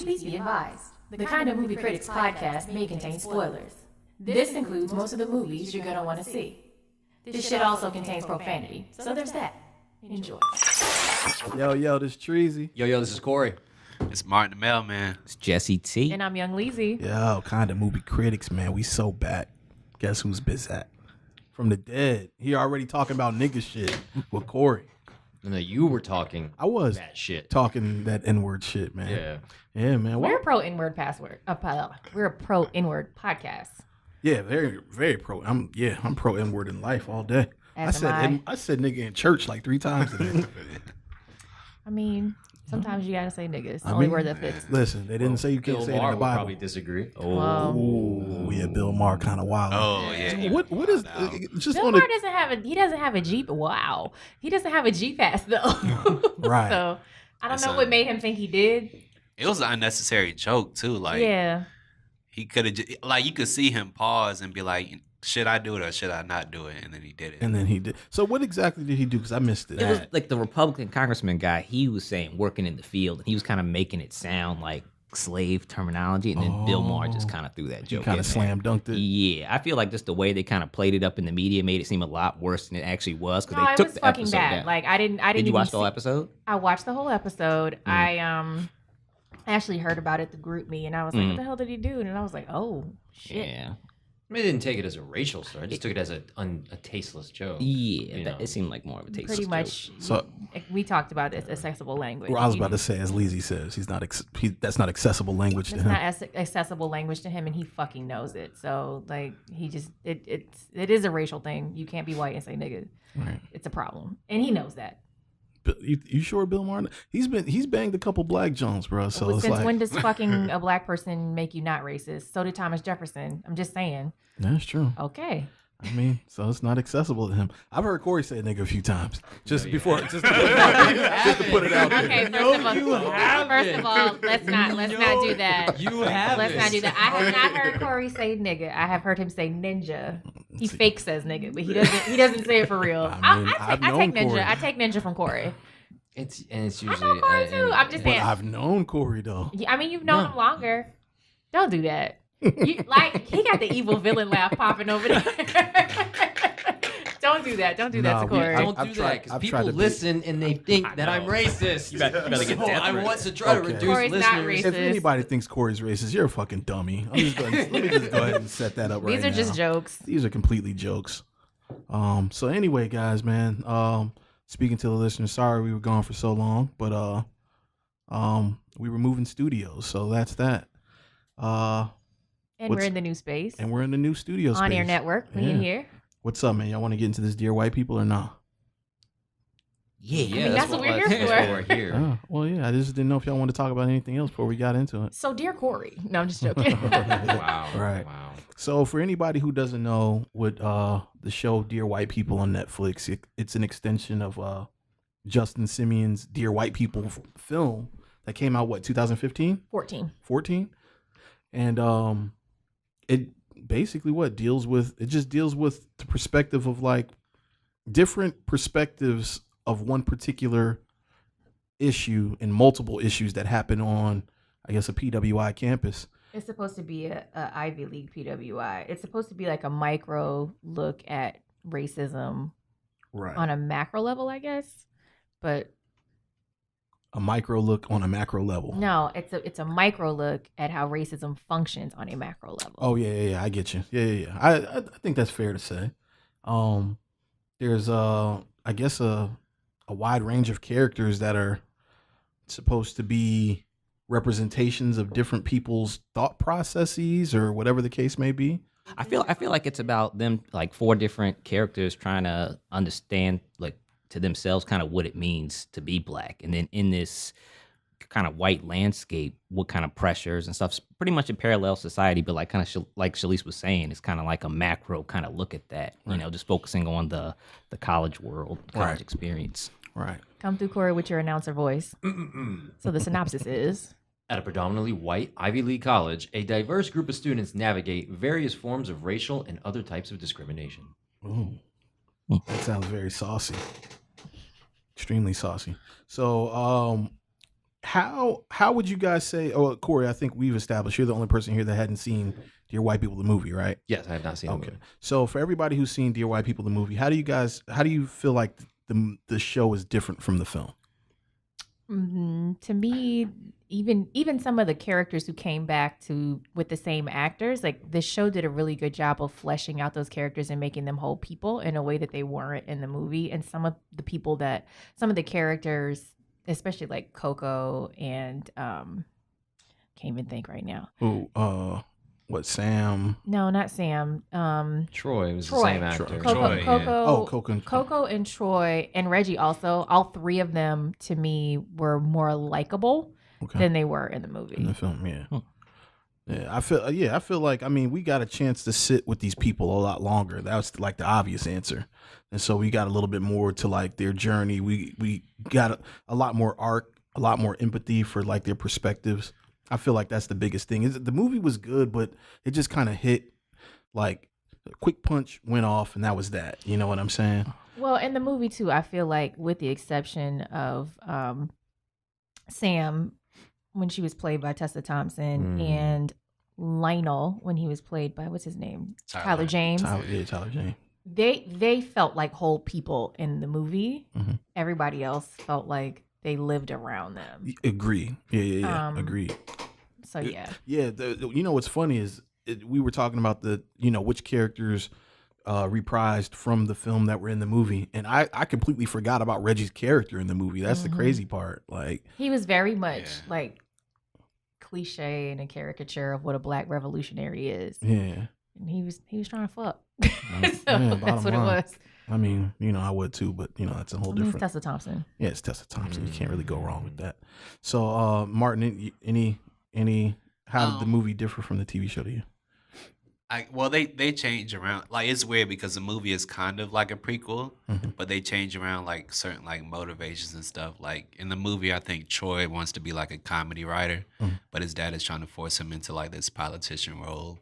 Please be advised, the Kind of Movie Critics podcast may contain spoilers. This includes most of the movies you're going to want to see. This shit also contains profanity, so there's that. Enjoy. Yo, this is Treezy. Yo, this is Kory. It's Martin the Mailman. It's Jesse T. And I'm young Leezy. Yo, Kind of Movie Critics, man. We so back. Guess who's biz at? From the dead. He already talking about nigga shit with Kory. No, you were talking. I was that shit. Talking that N-word shit, man. Yeah, man. We're a pro N-word password. We're a pro N-word podcast. Yeah, very, very pro. I'm pro N-word in life all day. I said nigga in church like 3 times today. I mean, sometimes you gotta say nigga. It's the only word that fits. Listen, they didn't say you can't say it in the Bible. Probably disagree. Oh, yeah, Bill Maher kind of wild. Oh yeah. What is just Bill Maher doesn't have a Jeep. Wow, he doesn't have a G-Pass though. Right. So I don't know what made him think he did. It was an unnecessary joke too. Like he could have like you could see him pause and be like, should I do it or should I not do it? And then he did it. And then he did. So what exactly did he do? Because I missed it. It was like the Republican congressman guy. He was saying working in the field, and he was kind of making it sound like slave terminology. And then Bill Maher just kind of threw that joke. Kind of slam dunked it. Yeah, I feel like just the way they kind of played it up in the media made it seem a lot worse than it actually was. No, they took the episode bad. Down. Like I didn't. Did you watch the whole episode? I watched the whole episode. I actually heard about it, the group me, and I was like, what the hell did he do? And I was like, oh shit. Yeah. I mean, I didn't take it as a racial slur. I just took it as a tasteless joke. Yeah, it seemed like more of a tasteless joke. Pretty much. So we talked about this accessible language. Well, I was about to say, as Leezy says, he's not. That's not accessible language to him. It's not accessible language to him, and he fucking knows it. So, like, he just it is a racial thing. You can't be white and say nigga. Right. It's a problem, and he knows that. You sure Bill Maher? He's banged a couple black Jones, bro. So it's since like, when does fucking a black person make you not racist? So did Thomas Jefferson. I'm just saying. That's true. Okay. I mean, so it's not accessible to him. I've heard Kory say nigga a few times. Just to put it out there. Okay, first of all, let's not do that. You have. Let's not do that. I have not heard Kory say nigga. I have heard him say ninja. He fake says nigga, but he doesn't say it for real. I take ninja. Kory. I take ninja from Kory. It's usually. I know Kory too. I'm just saying. I've known Kory though. I mean, you've known him longer. Don't do that. He got the evil villain laugh popping over there. Don't do that. Don't do that to Kory. Don't do that because people listen and they think that I'm racist. You better get death. I want to try to reduce Kory's listeners. If anybody thinks Kory's racist, you're a fucking dummy. Let me just go ahead and set that up right now. These are just jokes. These are completely jokes. So anyway, guys, man. Speaking to the listeners, sorry we were gone for so long, but we were moving studios, so that's that. And we're in the new space. And we're in the new studio space. On Air Network. We in here. What's up, man? Y'all want to get into this Dear White People or not? Yeah. I mean, that's what we're here for. That's what we're here. Well, yeah. I just didn't know if y'all wanted to talk about anything else before we got into it. So, Dear Kory. No, I'm just joking. Wow. Right. Wow. So, for anybody who doesn't know what the show Dear White People on Netflix, it's an extension of Justin Simeon's Dear White People film that came out, 2015? 14? And it basically deals with the perspective of like different perspectives of one particular issue and multiple issues that happen on, I guess, a PWI campus. It's supposed to be a Ivy League PWI. It's supposed to be like a micro look at racism on a macro level, I guess. But a micro look on a macro level. No, it's a micro look at how racism functions on a macro level. Oh yeah, I get you. Yeah. I think that's fair to say. There's I guess a wide range of characters that are supposed to be representations of different people's thought processes or whatever the case may be. I feel like it's about them, like 4 different characters trying to understand, like, to themselves kind of what it means to be black. And then in this kind of white landscape, what kind of pressures and stuff, pretty much a parallel society, but like kind of like Shalise was saying, it's kind of like a macro kind of look at that, you know, just focusing on the college world, college experience. Right. Come through, Kory, with your announcer voice. So the synopsis is... At a predominantly white Ivy League college, a diverse group of students navigate various forms of racial and other types of discrimination. Ooh. That sounds very saucy. Extremely saucy. So, How would you guys say? Oh, Kory, I think we've established you're the only person here that hadn't seen Dear White People the movie, right? Yes, I have not seen the movie. So for everybody who's seen Dear White People the movie, how do you feel like the show is different from the film? To me, even some of the characters who came back with the same actors, like the show did a really good job of fleshing out those characters and making them whole people in a way that they weren't in the movie. And some of the characters, especially like Coco and can't even think right now. What, Sam? No, not Sam. Troy was Troy. the same actor. Coco and Troy and Reggie also. All three of them to me were more likable than they were in the movie. In the film, yeah. Yeah, I feel like, I mean, we got a chance to sit with these people a lot longer. That was like the obvious answer. And so we got a little bit more to like their journey. We got a lot more arc, a lot more empathy for like their perspectives. I feel like that's the biggest thing. The movie was good, but it just kind of hit like a quick punch went off, and that was that. You know what I'm saying? Well, in the movie too, I feel like with the exception of Sam when she was played by Tessa Thompson and Lionel when he was played by what's his name? Tyler James. Tyler James. They felt like whole people in the movie. Mm-hmm. Everybody else felt like they lived around them. Agree. Yeah. Agree. So yeah. Yeah. You know what's funny is we were talking about which characters reprised from the film that were in the movie, and I completely forgot about Reggie's character in the movie. That's the crazy part. Like he was very much like cliche and a caricature of what a black revolutionary is. Yeah. And he was trying to fuck. That's what it was. I mean, I would too, but that's a whole different. It's Tessa Thompson. Yeah, it's Tessa Thompson. You can't really go wrong with that. So, Martin, how did the movie differ from the TV show to you? They change around. Like, it's weird because the movie is kind of like a prequel, but they change around like certain like motivations and stuff. Like in the movie, I think Troy wants to be like a comedy writer, but his dad is trying to force him into like this politician role.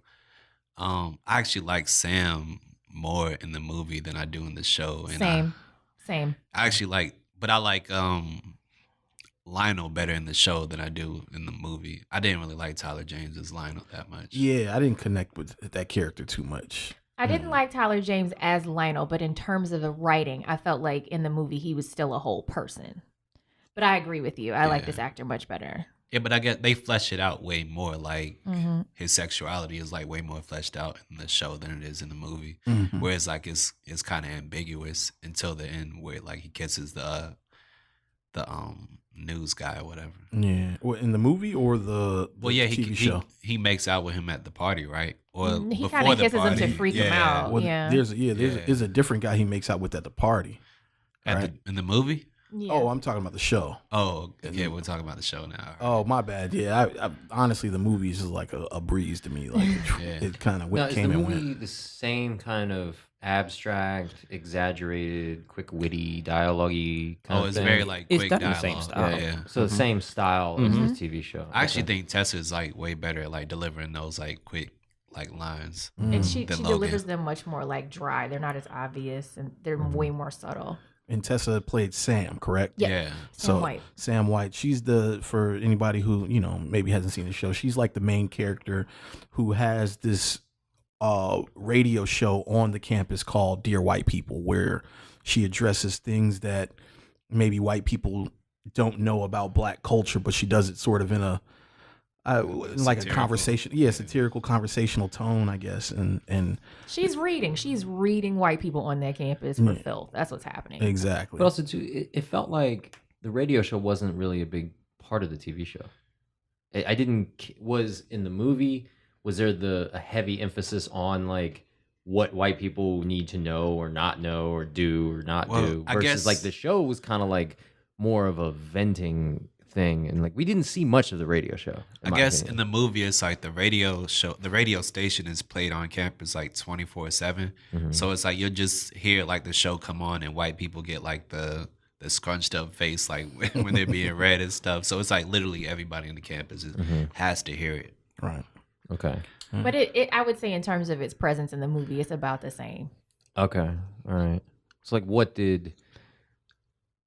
I actually like Sam more in the movie than I do in the show. And Same. I actually I like Lionel better in the show than I do in the movie. I didn't really like Tyler James as Lionel that much. Yeah, I didn't connect with that character too much. I didn't like Tyler James as Lionel, but in terms of the writing, I felt like in the movie he was still a whole person. But I agree with you. I like this actor much better. Yeah, but I guess they flesh it out way more. Like his sexuality is like way more fleshed out in the show than it is in the movie. Whereas like it's kind of ambiguous until the end, where like he kisses the news guy or whatever. Yeah, well, in the movie or the TV show? He makes out with him at the party, right? Or he kind of kisses him to freak him out. Well, there's a different guy he makes out with at the party. In the movie? Yeah. Oh, I'm talking about the show. Oh, yeah, we're talking about the show now. Right. Oh, my bad. Yeah, I honestly, the movie is just like a breeze to me. Like it kind of came and went. Is the movie the same kind of abstract, exaggerated, quick, witty, dialogue-y kind of it's thing? very like quick dialogue. The same style. Yeah. So the same style as the TV show. I actually think Tessa is like way better at like delivering those like quick like lines. And she delivers them much more like dry. They're not as obvious and they're way more subtle. And Tessa played Sam, correct? Yeah. Sam White. She's for anybody who, maybe hasn't seen the show, she's like the main character who has this radio show on the campus called Dear White People, where she addresses things that maybe white people don't know about black culture, but she does it sort of in a like a conversation, satirical conversational tone, I guess. And she's reading white people on that campus for filth. That's what's happening. Exactly. But also too, it felt like the radio show wasn't really a big part of the TV show. Was in the movie, was there a heavy emphasis on like what white people need to know or not know or do or not do, versus I guess, like the show was kind of like more of a venting thing, and like we didn't see much of the radio show. I guess in the movie it's like the radio station is played on campus like 24/7. So it's like you'll just hear like the show come on and white people get like the scrunched up face like when they're being read and stuff. So it's like literally everybody on the campus has to hear it. Right. Okay. But I would say in terms of its presence in the movie, it's about the same. Okay. All right. So like what did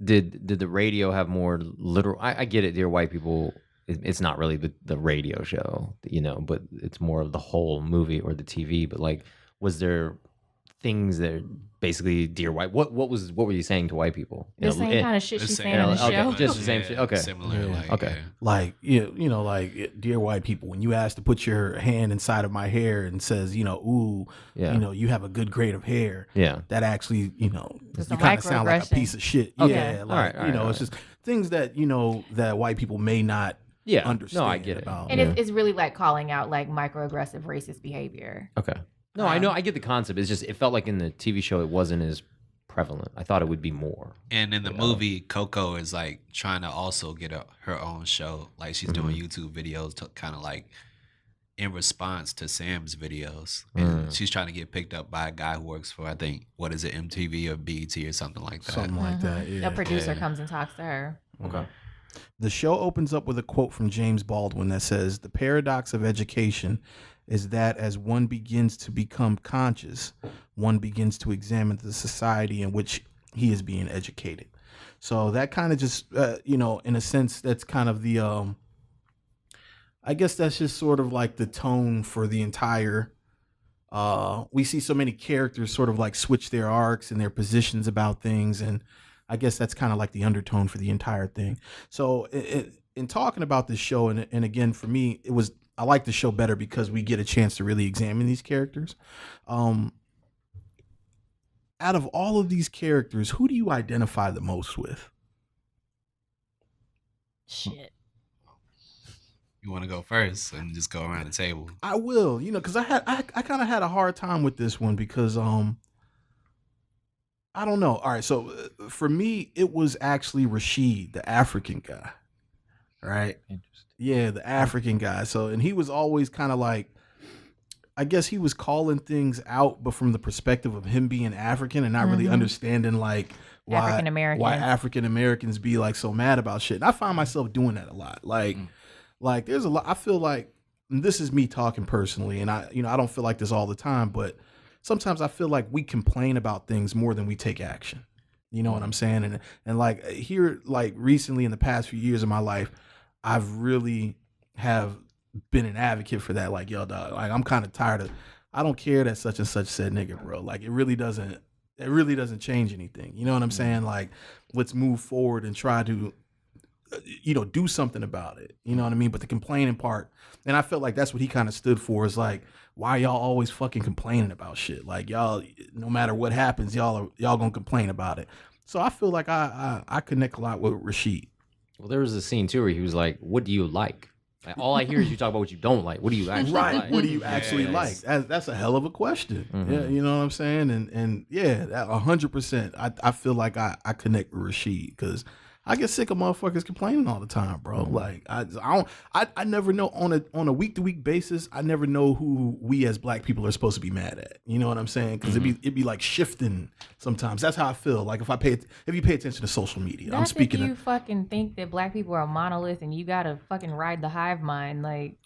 did the radio have more literal? I get it, Dear White People. It's not really the radio show, but it's more of the whole movie or the TV. But like, was there things that basically Dear White? What were you saying to white people? The same kind of shit she's saying on the show. Just the same shit. Okay, similar. Like like Dear White People, when you ask to put your hand inside of my hair and says, ooh, you have a good grade of hair. Yeah, that actually, you Just a kind of sound like a piece of shit. Okay. Yeah, like all right. it's just things that that white people may not understand. No, I get it. About. And it's really like calling out like microaggressive racist behavior. Okay. No, I know. I get the concept. It's just it felt like in the TV show it wasn't as prevalent. I thought it would be more. And in the movie, Coco is like trying to also get her own show. Like she's doing YouTube videos to kind of like in response to Sam's videos. And she's trying to get picked up by a guy who works for, I think, what is it, MTV or BET or something like that. Something like that, yeah. A producer comes and talks to her. Okay. The show opens up with a quote from James Baldwin that says, "The paradox of education is that as one begins to become conscious, one begins to examine the society in which he is being educated." So that kind of just, in a sense, that's kind of the, I guess that's just sort of like the tone for the entire, we see so many characters sort of like switch their arcs and their positions about things. And I guess that's kind of like the undertone for the entire thing. So in talking about this show, and again, for me, I like the show better because we get a chance to really examine these characters. Out of all of these characters, who do you identify the most with? Shit. You want to go first and just go around the table? I will, because I kind of had a hard time with this one because I don't know. All right, so for me, it was actually Rashid, the African guy. Right? Interesting. Yeah, the African guy. So, and he was always kind of like, I guess he was calling things out, but from the perspective of him being African and not really understanding like why African Americans be like so mad about shit. And I find myself doing that a lot. Like there's a lot. I feel like, and this is me talking personally, and I don't feel like this all the time, but sometimes I feel like we complain about things more than we take action. You know what I'm saying? And like here, like recently in the past few years of my life, I've really have been an advocate for that. Like, yo, dog, like I'm kind of tired of, I don't care that such and such said nigga, bro. Like it really doesn't change anything. You know what I'm saying? Like, let's move forward and try to, do something about it. You know what I mean? But the complaining part, and I felt like that's what he kind of stood for, is like, why y'all always fucking complaining about shit? Like y'all, no matter what happens, y'all gonna complain about it. So I feel like I connect a lot with Rashid. Well, there was a scene too where he was like, "What do you like?" Like, all I hear is you talk about what you don't like. What do you actually like? What do you actually like? That's a hell of a question. Yeah, you know what I'm saying? And yeah, 100%. I feel like I connect with Rashid because I get sick of motherfuckers complaining all the time, bro. Like I never know on a week to week basis. I never know who we as black people are supposed to be mad at. You know what I'm saying? Because it'd be like shifting sometimes. That's how I feel. Like if you pay attention to social media, I'm speaking. If you fucking think that black people are a monolith and you gotta fucking ride the hive mind, like.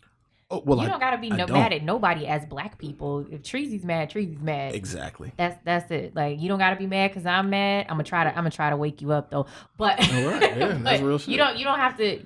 Oh, well, you don't gotta be mad at nobody as black people. If Treezy's mad, Treezy's mad. Exactly. That's it. Like you don't gotta be mad because I'm mad. I'm gonna try to wake you up though. But all right, yeah, that's real shit. You don't have to.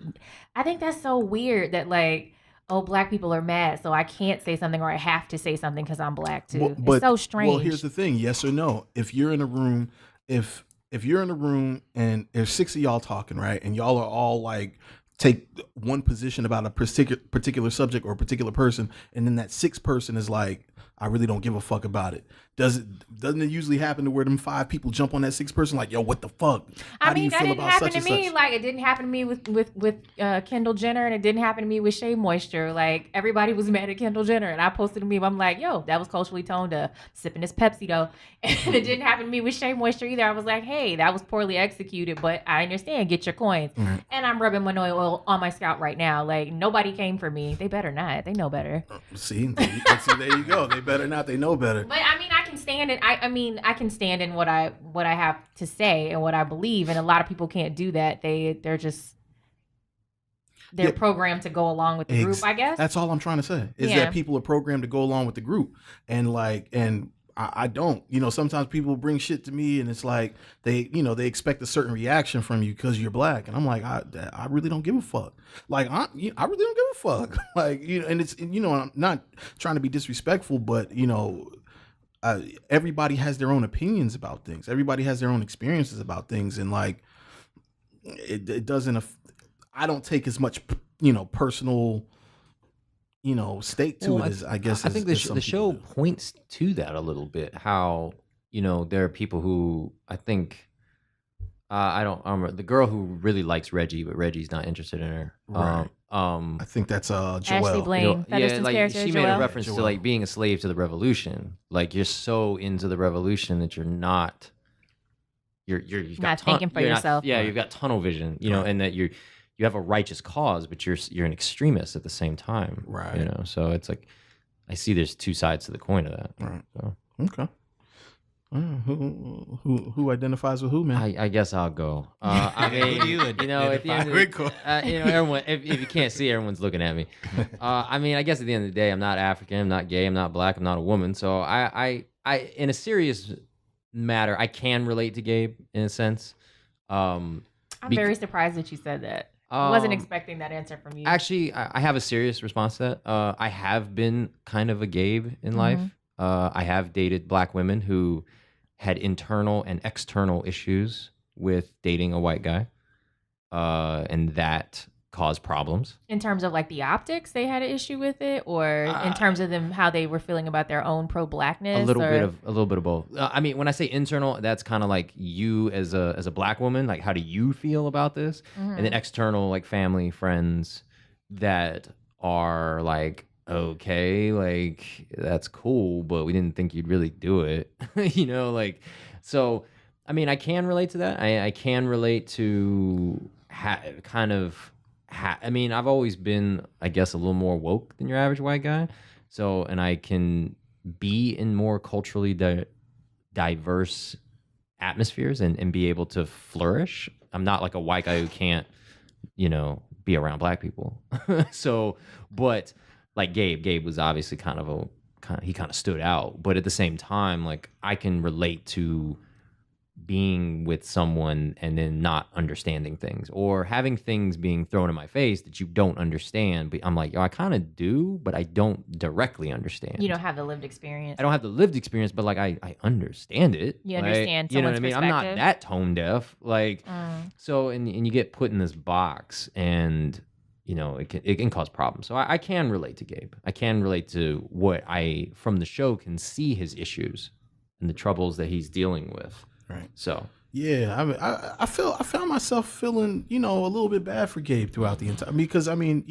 I think that's so weird that like, oh, black people are mad, so I can't say something or I have to say something because I'm black too. But, it's so strange. Well, here's the thing: yes or no. If you're in a room, if you're in a room and there's 6 of y'all talking, right, and y'all are all like, take one position about a particular subject or a particular person, and then that 6th person is like, I really don't give a fuck about it. Doesn't it usually happen to where them 5 people jump on that 6th person like, yo, what the fuck? How do you feel about such and such? That didn't happen to me. Like it didn't happen to me with Kendall Jenner, and it didn't happen to me with Shea Moisture. Like everybody was mad at Kendall Jenner, and I posted a meme. I'm like, yo, that was culturally toned. Sipping this Pepsi though, and it didn't happen to me with Shea Moisture either. I was like, hey, that was poorly executed, but I understand. Get your coins. Mm-hmm. And I'm rubbing Manoy oil on my scalp right now. Like nobody came for me. They better not. They know better. See, there you go. They better not. They know better. But I mean, I can stand it. I can stand in what I have to say and what I believe, and a lot of people can't do that. They're programmed to go along with the group, I guess. That's all I'm trying to say is that people are programmed to go along with the group, and I don't. Sometimes people bring shit to me and it's like they expect a certain reaction from you because you're black, and I'm like, I really don't give a fuck. Like I really don't give a fuck. Like and it's I'm not trying to be disrespectful, but everybody has their own opinions about things. Everybody has their own experiences about things, and like it doesn't. I don't take as much personal stake to it as I guess. I think the show points to that a little bit. How there are people who I think I don't remember the girl who really likes Reggie, but Reggie's not interested in her. Right. I think that's Joelle. Ashley Blaine, yeah, like character, she Joelle. made a reference to like being a slave to the revolution. Like you're so into the revolution that you're not. You've not thinking for yourself. You've got tunnel vision. And that you have a righteous cause, but you're an extremist at the same time. Right. So it's like I see there's two sides to the coin of that. Right. So. Okay. Who identifies with who, man? I guess I'll go. I mean, at the end, everyone. If you can't see, everyone's looking at me. I mean, I guess at the end of the day, I'm not African, I'm not gay, I'm not black, I'm not a woman. So I in a serious matter, I can relate to Gabe in a sense. I'm very surprised that you said that. I wasn't expecting that answer from you. Actually, I have a serious response to that. I have been kind of a Gabe in life. I have dated black women who had internal and external issues with dating a white guy, and that caused problems. In terms of like the optics, they had an issue with it, or in terms of them how they were feeling about their own pro-blackness. A little bit of both. I mean, when I say internal, that's kind of like you as a black woman. Like, how do you feel about this? And then external, like family, friends that are like, okay, like that's cool, but we didn't think you'd really do it. So I mean, I can relate to that. I can relate to I mean, I've always been, I guess, a little more woke than your average white guy. So, and I can be in more culturally diverse atmospheres and be able to flourish. I'm not like a white guy who can't, be around black people. So, but like Gabe was obviously he kind of stood out, but at the same time, like I can relate to being with someone and then not understanding things, or having things being thrown in my face that you don't understand. But I'm like, I kind of do, but I don't directly understand. You don't have the lived experience. I don't have the lived experience, but like I understand it. You understand you know what I mean? I'm not perspective. that tone deaf. Like, so, and you get put in this box, and it can cause problems. So I can relate to Gabe. I can relate to what I from the show can see his issues and the troubles that he's dealing with. Right. So yeah, I mean, I found myself feeling, a little bit bad for Gabe throughout the entire, because I mean,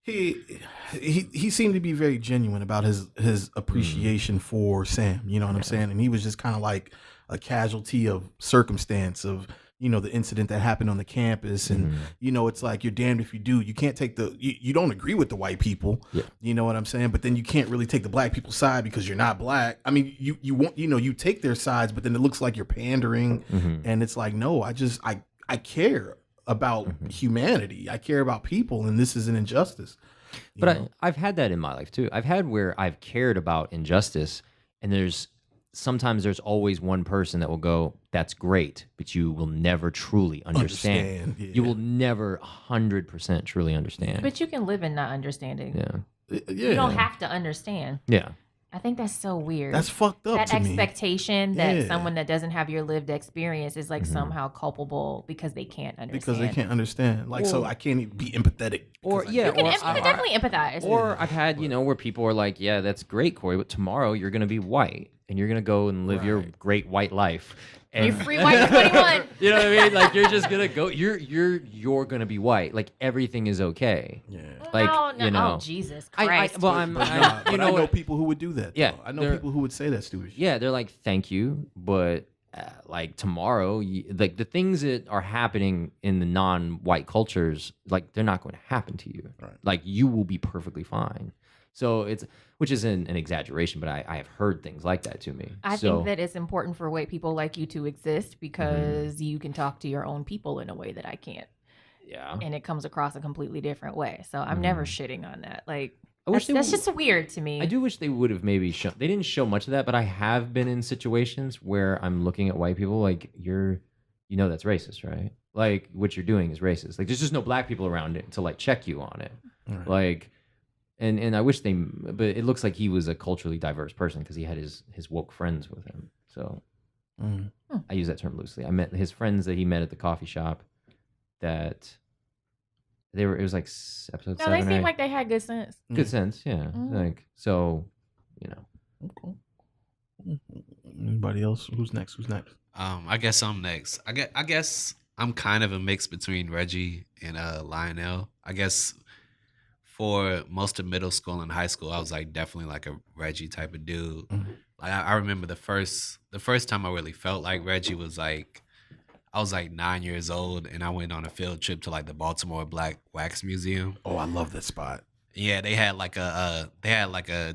he seemed to be very genuine about his appreciation for Sam. You know what I'm saying? And he was just kind of like a casualty of circumstance of, the incident that happened on the campus. And, it's like, you're damned if you do. You can't take you don't agree with the white people. Yeah. You know what I'm saying? But then you can't really take the black people's side because you're not black. I mean, you want, you take their sides, but then it looks like you're pandering. And it's like, no, I care about humanity. I care about people, and this is an injustice. But I've had that in my life too. I've had where I've cared about injustice, and sometimes there's always one person that will go, that's great, but you will never truly understand. Yeah. You will never 100% truly understand. But you can live in not understanding. Yeah. You don't have to understand. Yeah. I think that's so weird. That's fucked up that to me. expectation that someone that doesn't have your lived experience is like somehow culpable because they can't understand. Because they can't understand. Like, so I can't even be empathetic. Or you can definitely empathize. Or I've had, where people are like, yeah, that's great, Kory, but tomorrow you're going to be white and you're going to go and live your great white life. And you're free white at 21. You know what I mean? Like, you're just going to go, you're going to be white. Like, everything is okay. Yeah. Like, Oh, Jesus Christ. I know people who would do that. Yeah. Though. I know people who would say that stupid shit. Yeah, they're like, thank you, but like tomorrow, like the things that are happening in the non-white cultures, like they're not going to happen to you. Right. Like you will be perfectly fine. So which is an exaggeration, but I have heard things like that to me. I think that it's important for white people like you to exist because you can talk to your own people in a way that I can't. Yeah. And it comes across a completely different way. So I'm never shitting on that. Like, That's just weird to me. I do wish they would have maybe shown. They didn't show much of that, but I have been in situations where I'm looking at white people like that's racist, right? Like what you're doing is racist. Like there's just no black people around it to like check you on it. Right. Like, and I wish but it looks like he was a culturally diverse person because he had his woke friends with him. So I use that term loosely. I met his friends that he met at the coffee shop. That it was like episode 7. No, they seemed like they had good sense. Good sense, yeah. Like so, Okay. Anybody else? Who's next? I guess I'm next. I guess I'm kind of a mix between Reggie and Lionel. I guess for most of middle school and high school, I was like definitely like a Reggie type of dude. Like I remember the first time I really felt like Reggie was like I was like 9 years old and I went on a field trip to like the Baltimore Black Wax Museum. Oh, I love that spot. Yeah, they had like a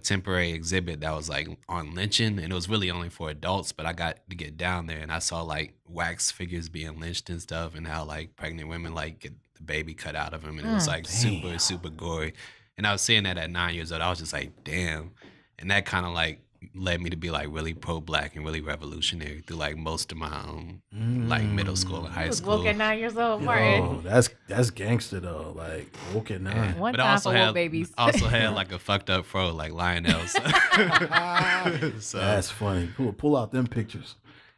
temporary exhibit that was like on lynching, and it was really only for adults. But I got to get down there, and I saw like wax figures being lynched and stuff, and how like pregnant women like get the baby cut out of them, and it was like super gory. And I was seeing that at 9 years old. I was just like, damn, and that kind of like led me to be like really pro-black and really revolutionary through like most of my like middle school and high school. Woke at 9 years old, Martin. Oh, that's gangster though. Like woke at 9. Yeah. One but time I also for had woke babies. also had like a fucked up fro like Lionel. So that's funny. Pull out them pictures.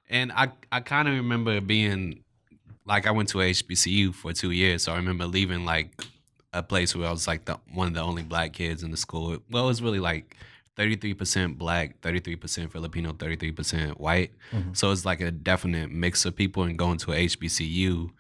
And I kind of remember being like I went to a HBCU for 2 years, so I remember leaving like a place where I was like one of the only black kids in the school. Well, it was really like 33% black, 33% Filipino, 33% white. So it's like a definite mix of people, and going to a HBCU,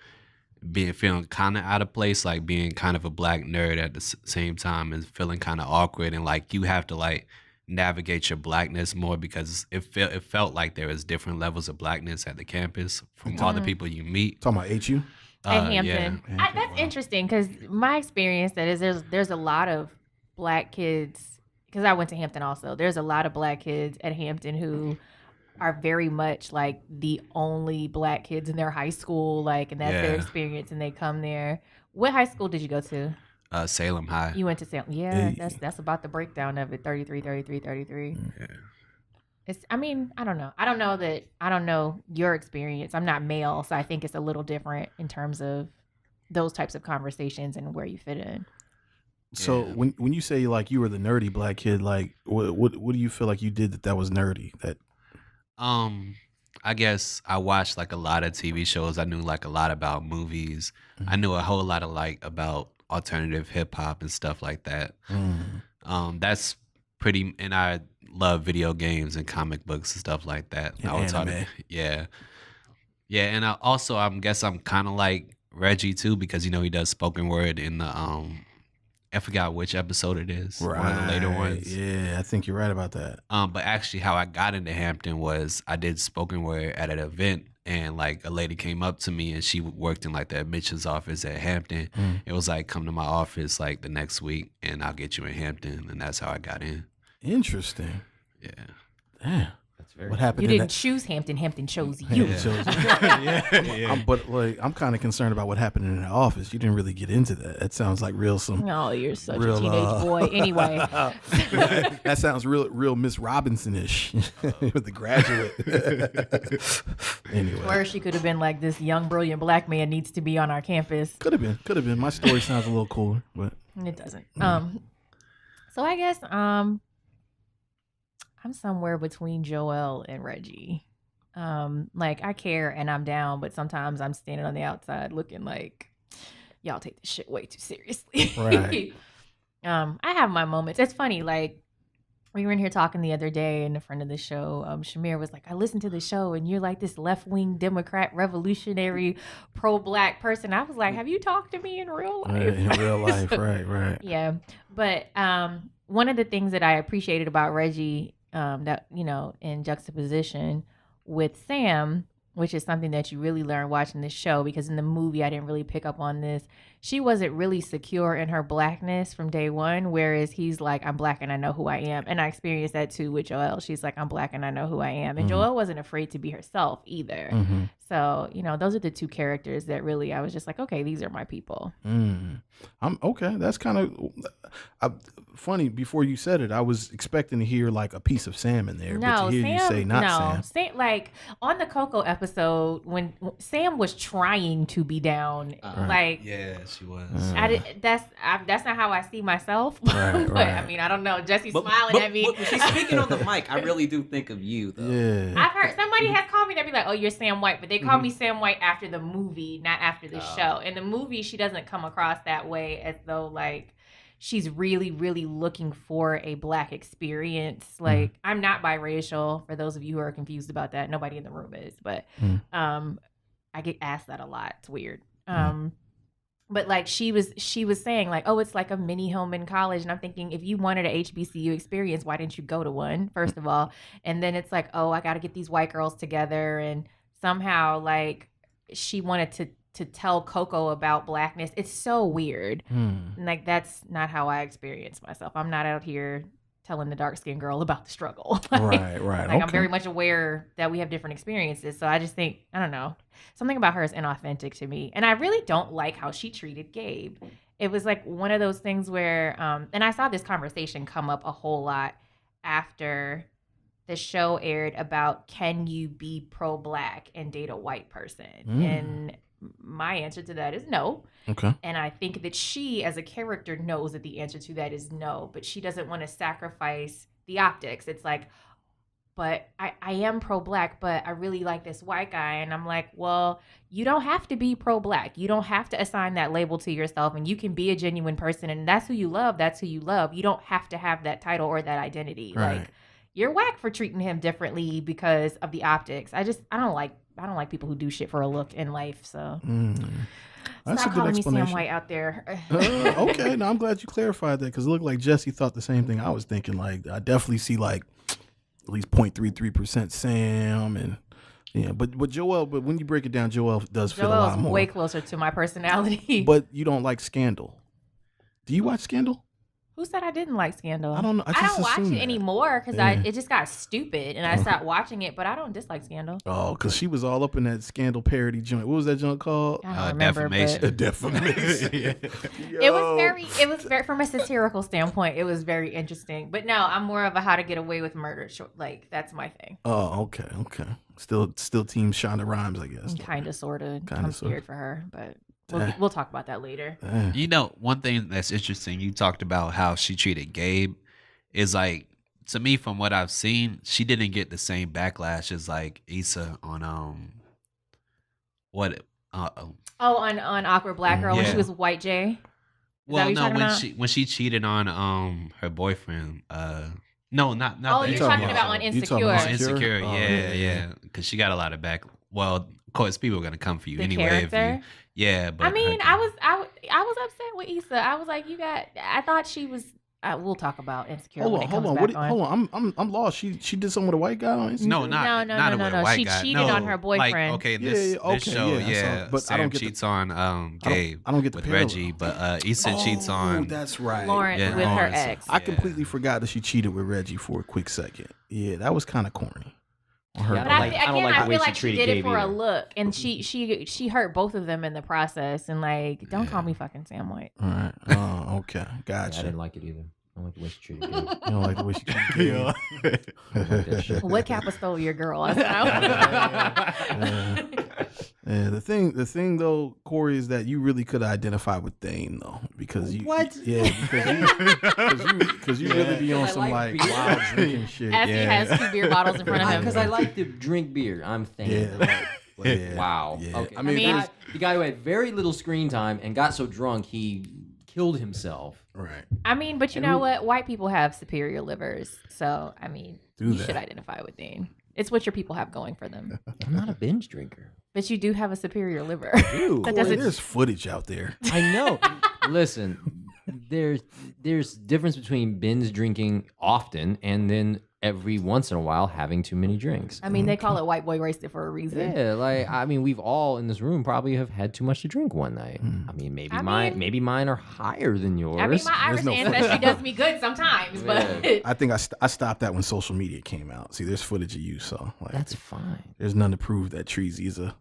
feeling kind of out of place, like being kind of a black nerd at the same time, and feeling kind of awkward, and like you have to like navigate your blackness more because it felt like there was different levels of blackness at the campus from all the people you meet. Talking about HU? At Hampton. Yeah. That's interesting because my experience that is there's a lot of black kids, because I went to Hampton also. There's a lot of black kids at Hampton who are very much like the only black kids in their high school, like, and that's their experience, and they come there. What high school did you go to? Salem High. You went to Salem. Yeah, that's about the breakdown of it. 33. Yeah. I don't know. I don't know your experience. I'm not male, so I think it's a little different in terms of those types of conversations and where you fit in. So when you say like you were the nerdy black kid, like what do you feel like you did that was nerdy? That I guess I watched like a lot of TV shows. I knew like a lot about movies. I knew a whole lot of like about alternative hip hop and stuff like that. That's pretty, and I love video games and comic books and stuff like that. And anime. Yeah, and I guess I'm kind of like Reggie too, because he does spoken word in the I forgot which episode it is. Right. One of the later ones. Yeah, I think you're right about that. But actually how I got into Hampton was I did spoken word at an event, and like a lady came up to me and she worked in like the admissions office at Hampton. It was like, come to my office like the next week and I'll get you in Hampton, and that's how I got in. Interesting. Yeah. Damn. What happened? You didn't choose Hampton. Hampton chose you. But like, I'm kind of concerned about what happened in the office. You didn't really get into that. That sounds like real. Oh, you're such a teenage boy. Anyway, that sounds real Miss Robinson-ish with The Graduate. Anyway, or she could have been like, this young, brilliant black man needs to be on our campus. Could have been. My story sounds a little cooler, but it doesn't. So I guess I'm somewhere between Joel and Reggie. Like I care and I'm down, but sometimes I'm standing on the outside looking like y'all take this shit way too seriously. Right. I have my moments. It's funny, like we were in here talking the other day, and a friend of the show, Shamir, was like, I listened to the show and you're like this left-wing Democrat revolutionary pro-black person. I was like, have you talked to me in real life? In real life, right. Yeah. But one of the things that I appreciated about Reggie, that in juxtaposition with Sam, which is something that you really learn watching this show, because in the movie I didn't really pick up on this. She wasn't really secure in her blackness from day one, whereas he's like, I'm black and I know who I am. And I experienced that too with Joelle. She's like, I'm black and I know who I am. And Joelle wasn't afraid to be herself either. So, you know, those are the two characters that really I was just like, okay, these are my people. I'm okay. That's kind of funny. Before you said it, I was expecting to hear like a piece of Sam in there, but to hear you say not Sam. Like on the Coco episode when Sam was trying to be down, like yeah, she was. That's not how I see myself. Right, but I mean, I don't know. Jesse's smiling at me. But she's speaking on the mic. I really do think of you, though. Yeah. I've heard somebody has called me. They'd be like, "Oh, you're Sam White," but they call me Sam White after the movie, not after the show. In the movie, she doesn't come across that way, as though like she's really, really looking for a black experience. Like I'm not biracial. For those of you who are confused about that, nobody in the room is, but I get asked that a lot. It's weird. But like she was saying like, oh, it's like a mini Hillman College. And I'm thinking, if you wanted a HBCU experience, why didn't you go to one, first of all? And then it's like, oh, I got to get these white girls together. And somehow like she wanted to tell Coco about blackness. It's so weird. And like, that's not how I experience myself. I'm not out here telling the dark-skinned girl about the struggle. Right. Like Okay. I'm very much aware that we have different experiences. So I just think, I don't know, something about her is inauthentic to me. And I really don't like how she treated Gabe. It was like one of those things where, and I saw this conversation come up a whole lot after the show aired about, can you be pro-black and date a white person? And my answer to that is no. Okay. And I think that she, as a character, knows that the answer to that is no, but she doesn't want to sacrifice the optics. It's like, but I am pro-black, but I really like this white guy. And I'm like, well, you don't have to be pro-black. You don't have to assign that label to yourself, and you can be a genuine person, and that's who you love. That's who you love. You don't have to have that title or that identity. Right. Like, you're whack for treating him differently because of the optics. I don't like people who do shit for a look in life. So That's stop a good calling me explanation. Sam White out there. Okay, no, I'm glad you clarified that, because it looked like Jesse thought the same thing I was thinking. Like, I definitely see like at least 0.33% Sam, and yeah, but Joelle. But when you break it down, Joelle does fit a lot Joelle's more. way closer to my personality. But you don't like Scandal. Do you watch Scandal? Who said I didn't like Scandal? I don't know. I don't watch assumed it that. anymore because Yeah. it just got stupid and I stopped watching it. But I don't dislike Scandal. Oh, because she was all up in that Scandal parody joint. What was that joint called? I don't remember, Defamation. but Defamation. it was very from a satirical standpoint. It was very interesting. But no, I'm more of a How to Get Away with Murder. Like that's my thing. Oh, okay. Still team Shonda Rhimes, I guess. Kind of, sort of. Kinda, I'm sorta. scared for her, but we'll talk about that later. Damn. You know, one thing that's interesting, you talked about how she treated Gabe, is like, to me, from what I've seen, she didn't get the same backlash as like Issa on on Awkward Black Girl when Yeah. she was with White Jay. well, what you're no, talking when about? she cheated on her boyfriend. No, not Oh, that you're show. talking about on You talking Insecure. about Insecure. Oh, Yeah. Because she got a lot of back. Well, of course, people are gonna come for you The anyway. character? But I mean, I was upset with Issa. I was like, I thought she was. We'll talk about Insecure when it comes back on. Hold on. I'm lost. She did something with a white guy on Instagram? No, not with a white She guy. cheated No, on her boyfriend. Like, okay, this show, but I Sam don't get cheats on Gabe. I don't get the with parallel. Reggie, but Issa cheats on. That's right. Lawrence Yeah, with her Lawrence. ex. I completely forgot that she cheated with Reggie for a quick second. Yeah, that was kind of corny. On her Yeah, But I part. like- I don't again, like the I way feel she like she treated did it Gabe for a either. look, and she hurt both of them in the process. And like, don't call me fucking Sam White. All right. Oh, okay. Yeah, I Gotcha. didn't like it either. I don't like the way she treated Gabe. You don't like the way she treated Gabe. I don't like that shit. What Kappa stole your girl? Yeah, the thing though, Kory, is that you really could identify with Dane though, because you What? Yeah, because you really be on I some like like beer. wild drinking shit. As he has 2 beer bottles in front of him. Because I like to drink beer. I'm thinking. Yeah, yeah. Wow. Yeah. Okay. I mean, mean- there's- the guy who had very little screen time and got so drunk he killed himself. right. I mean, but you know what? White people have superior livers, so I mean, Do you that. should identify with Dane. It's what your people have going for them. I'm not a binge drinker. But you do have a superior liver. Ew. That Kory, doesn't. there's footage out there. I know. Listen, there's difference between binge drinking often and then every once in a while having too many drinks. I mean, they call it white boy wasted for a reason. Yeah, like I mean, we've all in this room probably have had too much to drink one night. I mean, maybe mine are higher than yours. I mean, my Irish ancestry does me good sometimes, but I think I stopped that when social media came out. See, there's footage of you, so like, That's fine. there's none to prove that Treezy is a,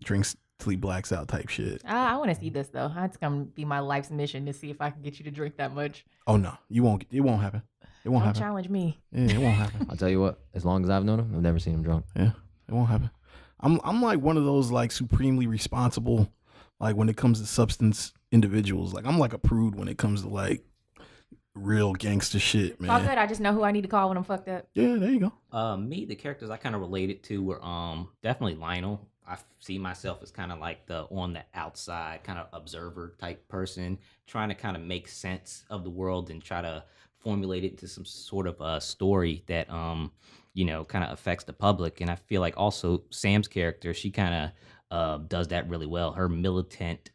drinks till he blacks out type shit. I want to see this though. That's gonna be my life's mission to see if I can get you to drink that much. Oh no, you won't. It won't happen. It won't Don't happen. challenge me. Yeah, it won't happen. I'll tell you what. As long as I've known him, I've never seen him drunk. Yeah, it won't happen. I'm like one of those like supremely responsible, like when it comes to substance individuals. Like I'm like a prude when it comes to like real gangster shit, man. It's all good. I just know who I need to call when I'm fucked up. Yeah, there you go. Me, the characters I kind of related to were definitely Lionel. I see myself as kind of like the on the outside kind of observer type person, trying to kind of make sense of the world and try to formulate it into some sort of a story that kind of affects the public. And I feel like also Sam's character, she kind of does that really well. Her militant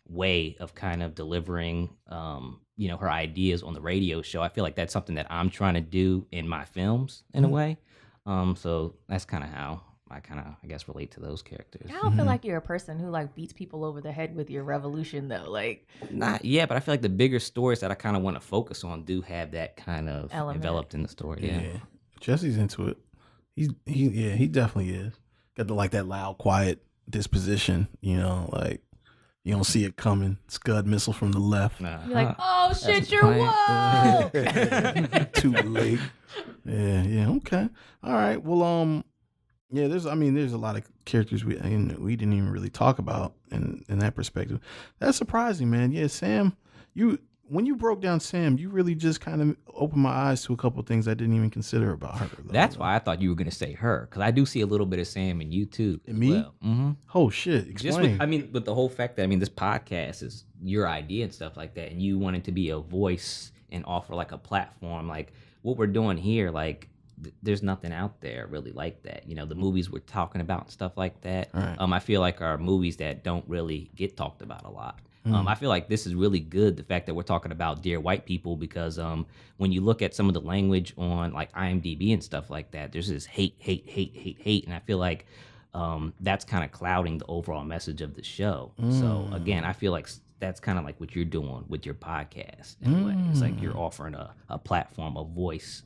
way of kind of delivering her ideas on the radio show. I feel like that's something that I'm trying to do in my films in a way. So that's kind of how I guess relate to those characters. I don't feel like you're a person who like beats people over the head with your revolution though. Like Not yet, but I feel like the bigger stories that I kind of want to focus on do have that kind of element enveloped in the story. Yeah. Jesse's into it. He definitely is. Got that loud, quiet disposition. Like you don't see it coming. Scud missile from the left. you're like, oh shit, you're woke. Too late. Yeah. Okay. All right. Well, yeah. There's a lot of characters we didn't even really talk about in that perspective. That's surprising, man. Yeah, Sam. When you broke down Sam, you really just kind of opened my eyes to a couple of things I didn't even consider about her. That's why I thought you were going to say her, because I do see a little bit of Sam in you too. In me? Well. Mm-hmm. Oh shit! Explain. With the whole fact that this podcast is your idea and stuff like that, and you wanted to be a voice and offer like a platform, like what we're doing here, like there's nothing out there really like that. The movies we're talking about and stuff like that. Right. I feel like are movies that don't really get talked about a lot. I feel like this is really good, the fact that we're talking about Dear White People, because when you look at some of the language on like IMDb and stuff like that, there's this hate, and I feel like that's kind of clouding the overall message of the show. So again, I feel like that's kind of like what you're doing with your podcast in a way. It's like you're offering a platform, a voice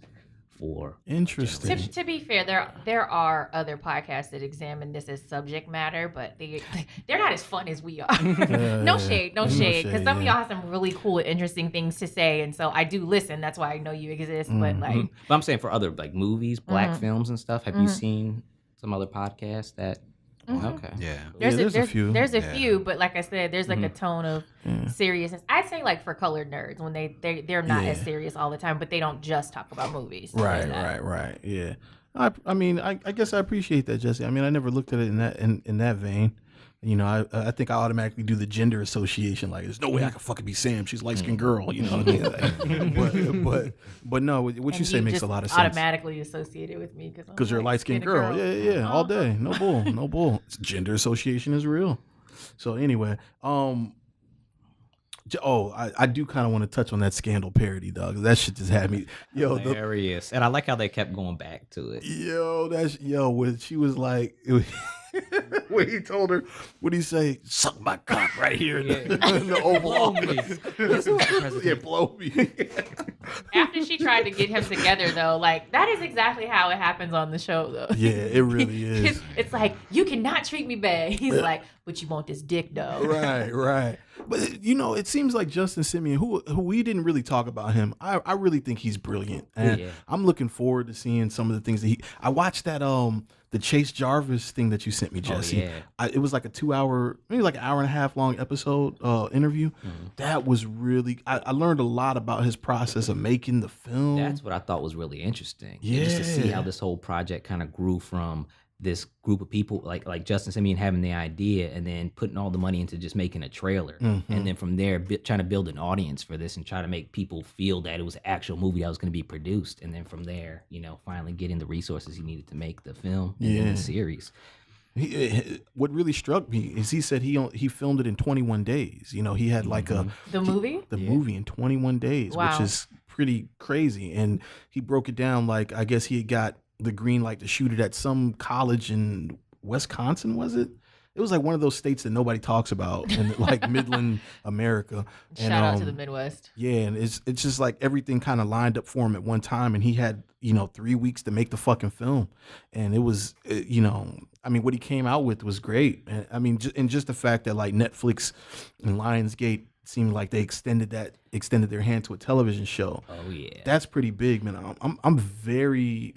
for interesting. To be fair, there are other podcasts that examine this as subject matter, but they're not as fun as we are. No shade, because some of y'all have some really cool, interesting things to say, and so I do listen. That's why I know you exist. But like, but I'm saying for other like movies, black films and stuff. Have you seen some other podcasts that? Okay. Yeah. There's a few. There's a few, but like I said, there's like a tone of seriousness. I'd say like for colored nerds when they're not as serious all the time, but they don't just talk about movies. Right. Yeah. I guess I appreciate that, Jesse. I mean, I never looked at it in that vein. I think I automatically do the gender association. Like, there's no way I could fucking be Sam. She's a light-skinned girl. You know what I mean? Like, but no, what you say makes a lot of sense. Automatically associated with me because you're a light-skinned girl. Yeah, all day. No bull. Gender association is real. So anyway, I do kind of want to touch on that Scandal parody, dog. That shit just had me Hilarious. And I like how they kept going back to it. When she was like. When he told her, what did he say? Suck my cock right here in the Oval Office. Yeah, blow me. After she tried to get him together, though, like that is exactly how it happens on the show, though. Yeah, it really is. It's like, you cannot treat me bad. He's like, but you want this dick, though. Right. But it seems like Justin Simeon, who we didn't really talk about him. I really think he's brilliant, and I'm looking forward to seeing some of the things that I watched that the Chase Jarvis thing that you sent me, Jesse. It was like a 2 hour, maybe like an hour and a half long episode interview. That was really, I learned a lot about his process of making the film. That's what I thought was really interesting. Yeah. Just to see how this whole project kind of grew from this group of people like Justin Simeon having the idea and then putting all the money into just making a trailer, and then from there trying to build an audience for this and try to make people feel that it was an actual movie that was going to be produced, and then from there finally getting the resources he needed to make the film and then the series. What really struck me is he said he filmed it in 21 days. You know, he had like the movie movie in 21 days, Wow. which is pretty crazy. And he broke it down like I guess he had got the green light to shoot it at some college in Wisconsin, was it? It was like one of those states that nobody talks about in like Midland America. Shout out to the Midwest. Yeah, and it's just like everything kind of lined up for him at one time, and he had 3 weeks to make the fucking film, and it was I mean what he came out with was great. And I mean and just the fact that like Netflix and Lionsgate seemed like they extended their hand to a television show. Oh yeah, that's pretty big, man. I'm very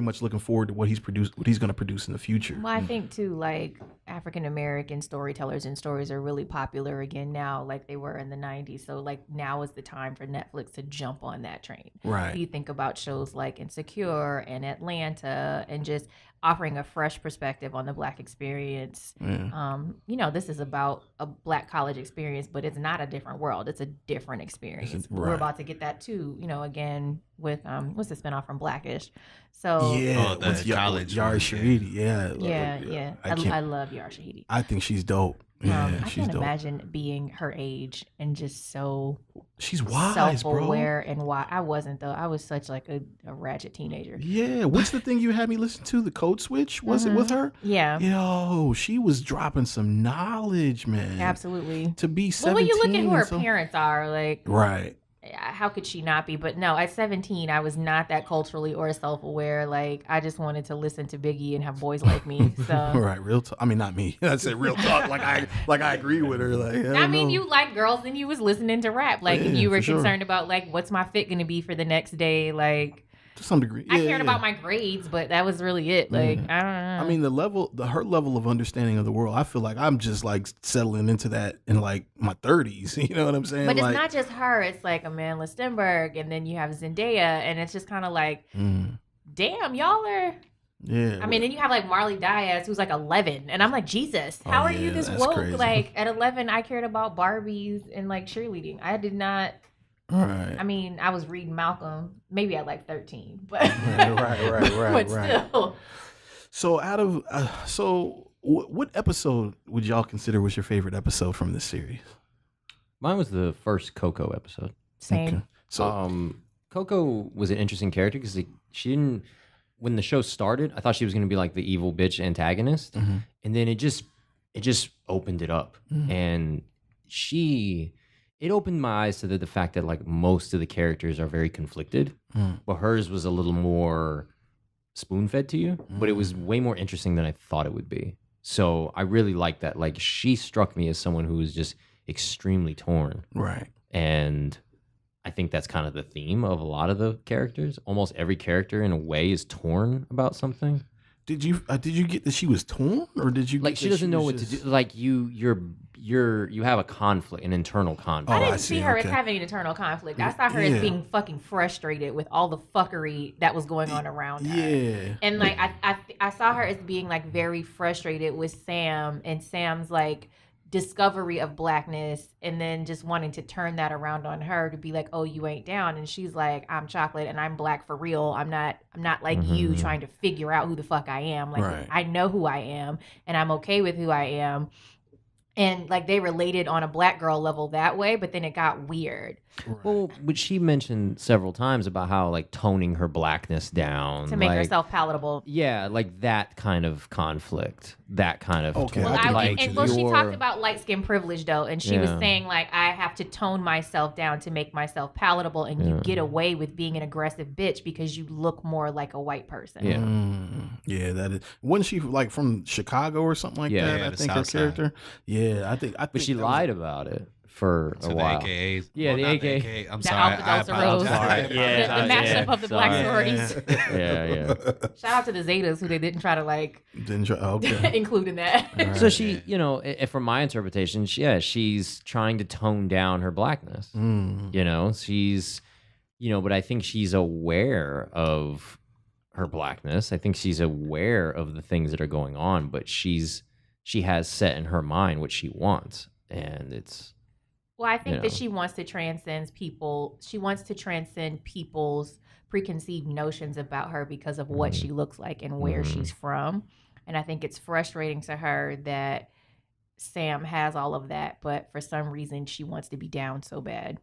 much looking forward to what he's going to produce in the future. Well, I think too, like African American storytellers and stories are really popular again now, like they were in the 90s. So like now is the time for Netflix to jump on that train. Right. You think about shows like Insecure and Atlanta and just offering a fresh perspective on the Black experience. Yeah. This is about a Black college experience, but it's not a different world. It's a different experience. Right. We're about to get that too, again with what's the spinoff from Blackish. So yeah, the college Yara one, Shahidi. Yeah. I love Yara Shahidi. I think she's dope. Yeah, I she's can't dope. imagine being her age and just so she's wise, bro. self-aware and why I wasn't though. I was such like a ratchet teenager. Yeah, what's the thing you had me listen to? The Code Switch? Was it with her? Yeah. Yo, she was dropping some knowledge, man. Absolutely. To be 17. Well, when you look at who her parents are, like, right. How could she not be? But no, at 17, I was not that culturally or self-aware. Like, I just wanted to listen to Biggie and have boys like me. So, right, real talk. I mean, not me. I said real talk. Like I agree with her. Like, I mean, you like girls and you was listening to rap. Like, Yeah, and you were for concerned about like, what's my fit going to be for the next day? Like, to some degree. I cared about my grades, but that was really it. Like, I don't know. I mean, her level of understanding of the world, I feel like I'm just like settling into that in like my 30s. You know what I'm saying? But it's like, not just her. It's like Amanda Stenberg, and then you have Zendaya, and it's just kind of like, damn, y'all are. Yeah. I mean, then you have like Marley Diaz, who's like 11, and I'm like, Jesus, how are you this that's woke? crazy. Like at 11, I cared about Barbies and like cheerleading. I did not. Right. I mean, I was reading Malcolm maybe at like 13, but right. but still. So what episode would y'all consider was your favorite episode from this series? Mine was the first Coco episode. Same. Okay. So Coco was an interesting character because she didn't. When the show started, I thought she was going to be like the evil bitch antagonist, and then it just opened it up, and it opened my eyes to the fact that like most of the characters are very conflicted, but hers was a little more spoon-fed to you, but it was way more interesting than I thought it would be. So I really liked that. Like she struck me as someone who was just extremely torn. right. And I think that's kind of the theme of a lot of the characters. Almost every character in a way is torn about something. Did you get that she was torn, or did you Like get she that doesn't know was what to just- do. Like you have a conflict, an internal conflict. I Oh, I didn't see, see her as okay. having an internal conflict. I saw her as Yeah. being fucking frustrated with all the fuckery that was going on around her. Yeah. And like I saw her as being like very frustrated with Sam and Sam's like discovery of blackness, and then just wanting to turn that around on her to be like, oh, you ain't down. And she's like, I'm chocolate and I'm black for real. I'm not like you trying to figure out who the fuck I am. Like Right. I know who I am and I'm okay with who I am. And like they related on a black girl level that way, but then it got weird Well, but she mentioned several times about how like toning her blackness down to make like, herself palatable. Yeah, like that kind of conflict, that kind of. Okay, Well, I can like get she you. talked about light skin privilege though, and she was Yeah. saying like I have to tone myself down to make myself palatable, and you get away with being an aggressive bitch because you look more like a white person. Yeah. Yeah, that is. Wasn't she like from Chicago or something like Yeah. that? Yeah, I the think her South Side. character. Yeah, I think. But she that was- lied about it for To a the while. AKAs. Yeah, the not AKA. I'm The sorry. Alpha I Delta apologize. Rose. Sorry. The Yeah, mashup of the black sorry. sororities. Yeah. Shout out to the Zetas who they didn't try to like Didn't try, okay. include in that. So she, from my interpretation, she's trying to tone down her blackness. She's, but I think she's aware of her blackness. I think she's aware of the things that are going on, but she has set in her mind what she wants, and it's. Well, I think You that know. she wants to transcend people. She wants to transcend people's preconceived notions about her because of what she looks like and where she's from. And I think it's frustrating to her that Sam has all of that, but for some reason she wants to be down so bad.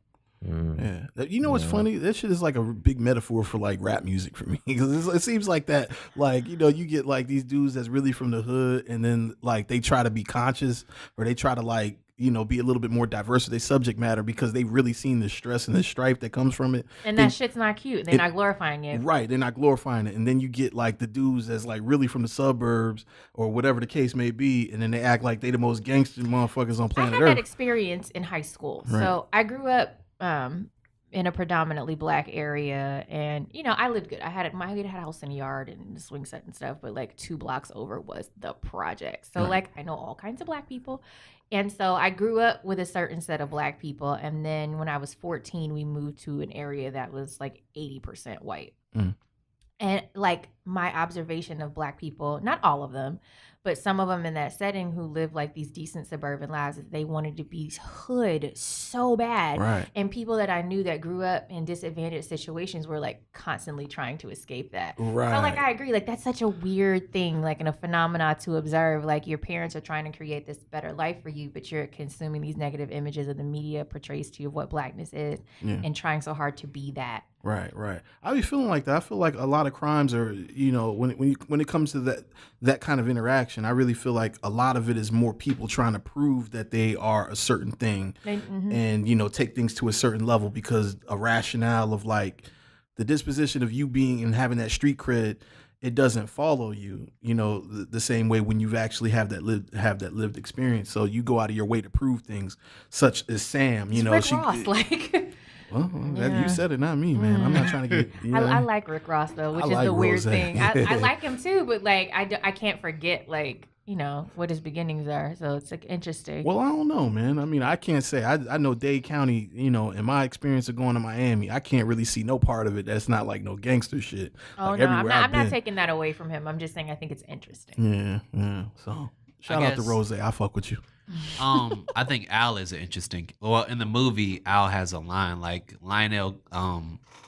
Yeah, you know what's funny? That shit is like a big metaphor for like rap music for me, because it seems like that. Like, you know, you get like these dudes that's really from the hood, and then like they try to be conscious, or they try to like, you know, be a little bit more diverse with their subject matter because they've really seen the stress and the strife that comes from it. And that shit's not cute. They're not glorifying it. Right, they're not glorifying it. And then you get like the dudes that's like really from the suburbs or whatever the case may be, and then they act like they the most gangster motherfuckers on planet I had Earth. that experience in high school. Right. So I grew up in a predominantly black area, and you know, I lived good. My hood had a house in a yard and a swing set and stuff, but like 2 blocks over was the project. So like I know all kinds of black people. And so I grew up with a certain set of black people, and then when I was 14 we moved to an area that was like 80% white. And like my observation of black people, not all of them, but some of them in that setting who live like these decent suburban lives, they wanted to be hood so bad. Right. And people that I knew that grew up in disadvantaged situations were like constantly trying to escape that. Right. So like I agree, like that's such a weird thing, like in a phenomena to observe. Like your parents are trying to create this better life for you, but you're consuming these negative images that the media portrays to you of what blackness is, and trying so hard to be that. Right. I be feeling like that. I feel like a lot of crimes are, you know, when it comes to that kind of interaction, I really feel like a lot of it is more people trying to prove that they are a certain thing, and you know, take things to a certain level because a rationale of like the disposition of you being and having that street cred, it doesn't follow you, you know, the same way when you've actually have that lived experience. So you go out of your way to prove things, such as Sam. You know, Rick Ross, like. Well, you said it, not me, man. I'm not trying to get. You know, I like Rick Ross though, which is like the weird Rose. thing. I like him too, but like I can't forget like, you know, what his beginnings are. So it's like interesting. Well, I don't know, man. I mean, I can't say. I know Dade County. You know, in my experience of going to Miami, I can't really see no part of it that's not like no gangster shit. Oh like, no, I'm not taking that away from him. I'm just saying I think it's interesting. Yeah. So shout out to Rose. I fuck with you. I think Al is interesting. Well, in the movie, Al has a line like Lionel.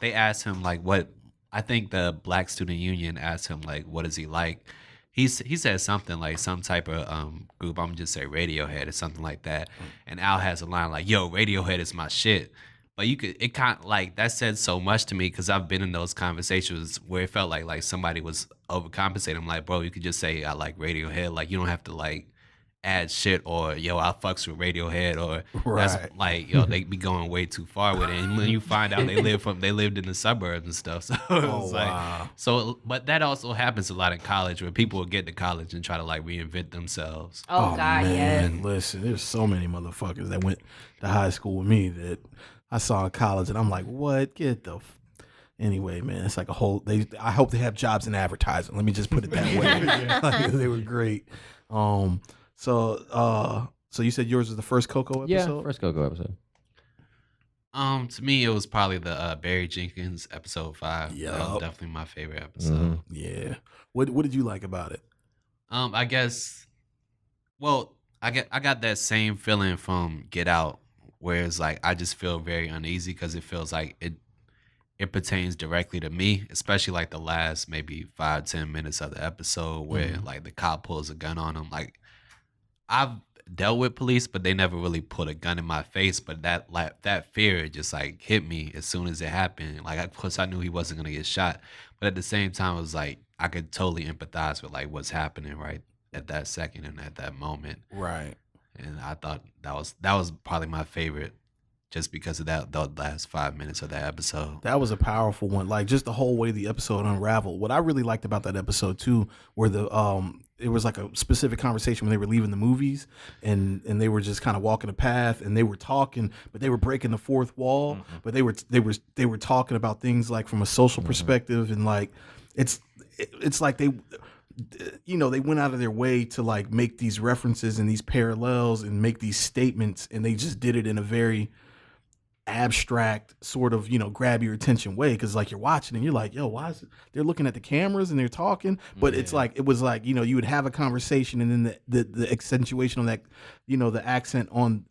They asked him like what. I think the Black Student Union asked him like, what is he like? He said something like some type of group. I'm gonna just say Radiohead or something like that. And Al has a line like, "Yo, Radiohead is my shit." But it kind of like that said so much to me because I've been in those conversations where it felt like somebody was overcompensating. I'm like, bro, you could just say I like Radiohead. Like you don't have to like add shit or yo I fucks with Radiohead or that's like yo they be going way too far with it. And when you find out they lived in the suburbs and stuff, so it's like so. But that also happens a lot in college where people will get to college and try to like reinvent themselves. Oh God, man. yes. Listen, there's so many motherfuckers that went to high school with me that I saw in college, and I'm like, what? Get the. Anyway, man, it's like a whole. I hope they have jobs in advertising. Let me just put it that way. Like, they were great. So you said yours was the first Coco episode? Yeah, first Coco episode. To me, it was probably the Barry Jenkins episode 5. Yeah, that was definitely my favorite episode. Yeah. What did you like about it? I guess. Well, I got that same feeling from Get Out, where it's like I just feel very uneasy because it feels like it pertains directly to me, especially like the last maybe 5-10 minutes of the episode where like the cop pulls a gun on him. Like I've dealt with police, but they never really put a gun in my face. But that fear just like hit me as soon as it happened. Like of course I knew he wasn't gonna get shot, but at the same time it was like I could totally empathize with like what's happening right at that second and at that moment. Right. And I thought that was probably my favorite. Just because of the last 5 minutes of that episode. That was a powerful one. Like just the whole way the episode unraveled. What I really liked about that episode too, where it was like a specific conversation when they were leaving the movies and they were just kind of walking a path and they were talking, but they were breaking the fourth wall. But they were talking about things like from a social perspective, and like it's like they, you know, they went out of their way to like make these references and these parallels and make these statements, and they just did it in a very abstract sort of, you know, grab your attention way, because like you're watching and you're like, yo, why is it? They're looking at the cameras and they're talking, but it's like it was like, you know, you would have a conversation and then the accentuation on that, you know, the accent on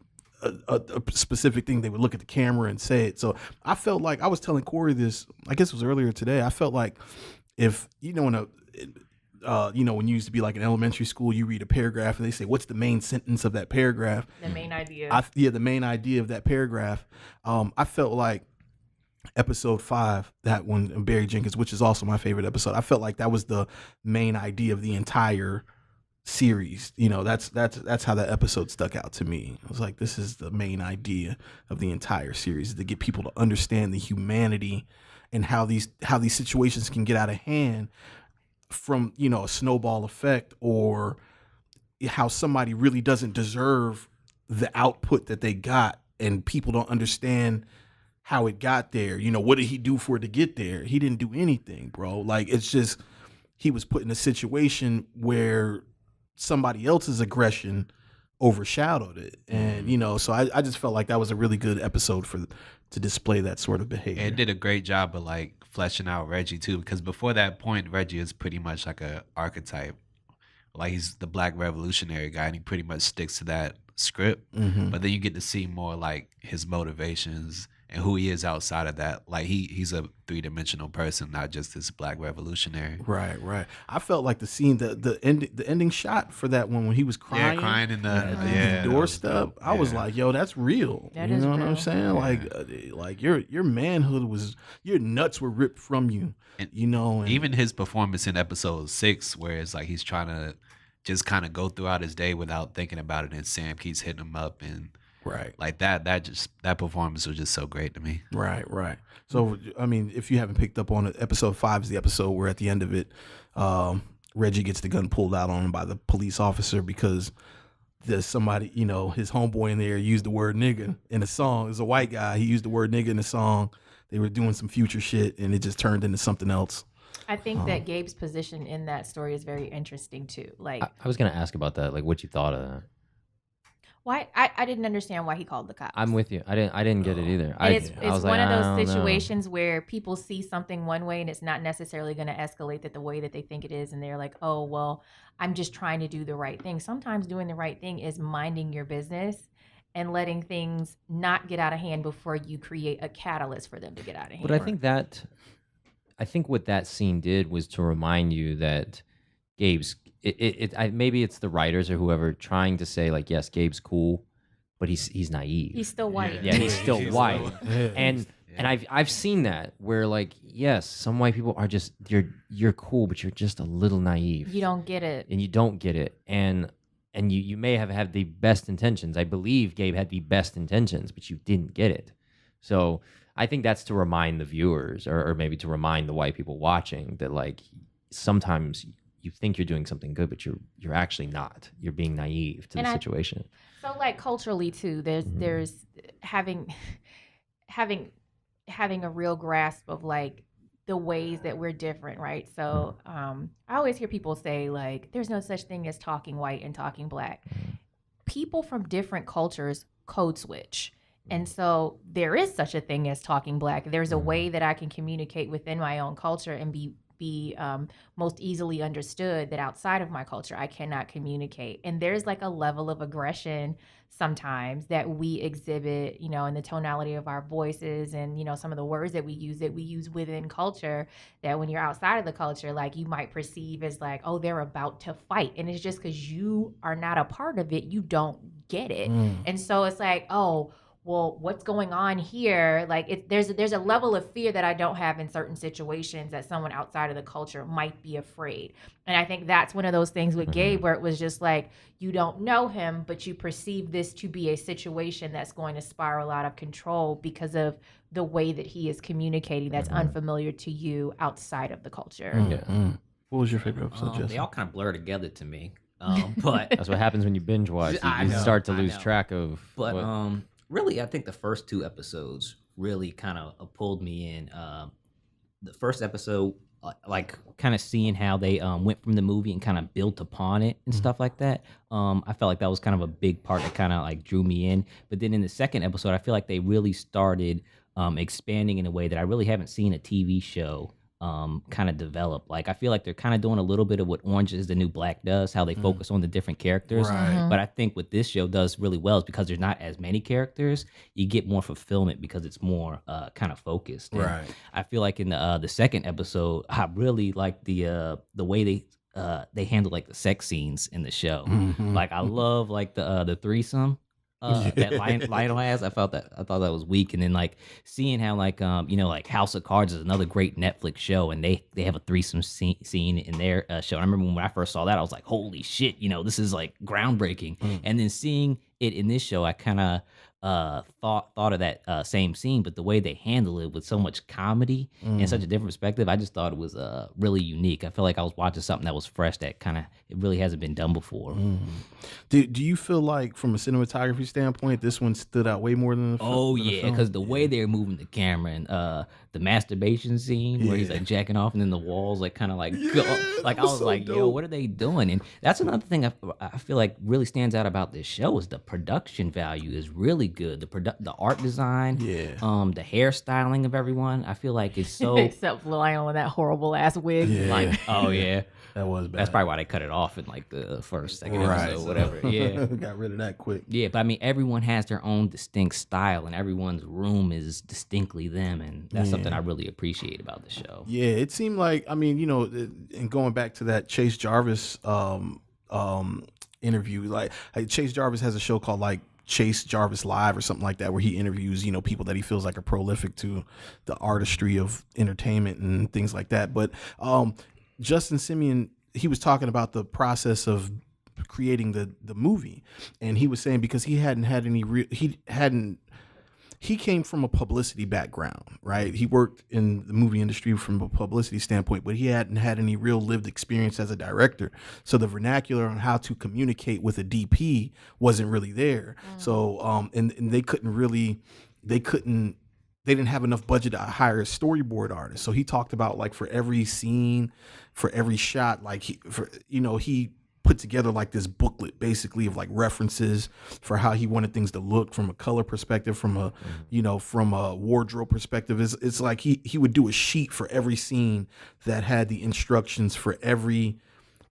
a specific thing, they would look at the camera and say it. So I felt like, I was telling Kory this, I guess it was earlier today, I felt like if, you know, in when you used to be like in elementary school, you read a paragraph and they say, what's the main sentence of that paragraph? The main idea. The main idea of that paragraph. I felt like episode 5, that one, Barry Jenkins, which is also my favorite episode, I felt like that was the main idea of the entire series. That's how that episode stuck out to me. I was like, this is the main idea of the entire series, to get people to understand the humanity and how these situations can get out of hand from a snowball effect, or how somebody really doesn't deserve the output that they got, and people don't understand how it got there. What did he do for it to get there? He didn't do anything, bro. Like, it's just, he was put in a situation where somebody else's aggression overshadowed it. And, so I just felt like that was a really good episode to display that sort of behavior. And it did a great job of like fleshing out Reggie too, because before that point, Reggie is pretty much like a archetype. Like, he's the black revolutionary guy, and he pretty much sticks to that script. Mm-hmm. But then you get to see more like his motivations and who he is outside of that. Like, he's a 3-dimensional person, not just this black revolutionary. Right. I felt like the scene, the ending shot for that one, when he was crying, crying in the doorstep. I was like, yo, that's real. That you is know what I'm real. saying? Like your manhood was, your nuts were ripped from you. And and even his performance in episode 6, where it's like he's trying to just kind of go throughout his day without thinking about it, and Sam keeps hitting him up, and right, like that performance was just so great to me. Right. So, I mean, if you haven't picked up on it, episode 5 is the episode where at the end of it, Reggie gets the gun pulled out on him by the police officer because there's somebody, his homeboy in there used the word nigga in a song. It's a white guy. He used the word nigga in a song. They were doing some future shit, and it just turned into something else. I think that Gabe's position in that story is very interesting too. Like, I was gonna ask about that, like what you thought of that. why I didn't understand why he called the cops. I'm with you. I didn't get it either. And it's I was one like, of I those don't know. situations where people see something one way and it's not necessarily going to escalate that the way that they think it is, and they're like, oh well, I'm just trying to do the right thing. Sometimes doing the right thing is minding your business and letting things not get out of hand before you create a catalyst for them to get out of hand. But I think what that scene did was to remind you that Gabe's maybe it's the writers or whoever trying to say like, yes, Gabe's cool, but he's naive. He's still white. Yeah, he's still white. And I've seen that where like, yes, some white people are just you're cool, but you're just a little naive. You don't get it. And you don't get it. And you may have had the best intentions. I believe Gabe had the best intentions, but you didn't get it. So I think that's to remind the viewers, or maybe to remind the white people watching, that like sometimes you think you're doing something good, but you're actually not. You're being naive to the situation. So like culturally too, there's having a real grasp of like the ways that we're different, right? So I always hear people say like, there's no such thing as talking white and talking black. People from different cultures code switch. And so there is such a thing as talking black. There's a way that I can communicate within my own culture and be most easily understood that outside of my culture I cannot communicate. And there's like a level of aggression sometimes that we exhibit, in the tonality of our voices and, some of the words that we use within culture, that when you're outside of the culture, like you might perceive as like, oh, they're about to fight. And it's just because you are not a part of it, you don't get it. And so it's like, oh, well, what's going on here? Like, there's a level of fear that I don't have in certain situations that someone outside of the culture might be afraid. And I think that's one of those things with Gabe where it was just like, you don't know him, but you perceive this to be a situation that's going to spiral out of control because of the way that he is communicating that's unfamiliar to you outside of the culture. What was your favorite episode, Jesse? They all kind of blur together to me. But That's what happens when you binge watch. You start to lose track of. But really, I think the first 2 episodes really kind of pulled me in. The first episode, like kind of seeing how they went from the movie and kind of built upon it and stuff like that. I felt like that was kind of a big part that kind of like drew me in. But then in the second episode, I feel like they really started expanding in a way that I really haven't seen a TV show kind of develop. Like I feel like they're kind of doing a little bit of what Orange is the New Black does, how they focus on the different characters. Right. But I think what this show does really well is because there's not as many characters, you get more fulfillment because it's more kind of focused. And Right. I feel like in the second episode, I really like the way they they handle like the sex scenes in the show. Like I love like the threesome that Lionel has. I thought that was weak. And then like seeing how like like House of Cards is another great Netflix show, and they have a threesome scene in their show. And I remember when I first saw that, I was like, holy shit, this is like groundbreaking. And then seeing it in this show, I kind of thought of that same scene, but the way they handle it with so much comedy and such a different perspective, I just thought it was really unique. I feel like I was watching something that was fresh that kind of it really hasn't been done before. Do you feel like from a cinematography standpoint, this one stood out way more than the film? Oh yeah, because the way they're moving the camera and the masturbation scene where he's like jacking off and then the walls like kind of like go, like I was so like, dope. Yo, what are they doing? And that's another thing I feel like really stands out about this show is the production value is really good. The art design, the hairstyling of everyone, I feel like it's so except Lionel in that horrible ass wig. Like, oh yeah. That was bad. That's probably why they cut it off in like the second episode or whatever. Yeah. Got rid of that quick. Yeah, but I mean, everyone has their own distinct style and everyone's room is distinctly them. And that's something I really appreciate about the show. Yeah, it seemed like, I mean, and going back to that Chase Jarvis interview, like Chase Jarvis has a show called like Chase Jarvis Live or something like that, where he interviews, people that he feels like are prolific to the artistry of entertainment and things like that. But Justin Simeon, he was talking about the process of creating the movie, and he was saying because he hadn't had any he came from a publicity background, right? He worked in the movie industry from a publicity standpoint, but he hadn't had any real lived experience as a director. So the vernacular on how to communicate with a DP wasn't really there. So and they didn't have enough budget to hire a storyboard artist. So he talked about like for every scene, for every shot, like he put together like this booklet basically of like references for how he wanted things to look from a color perspective, from a from a wardrobe perspective. It's like he would do a sheet for every scene that had the instructions for every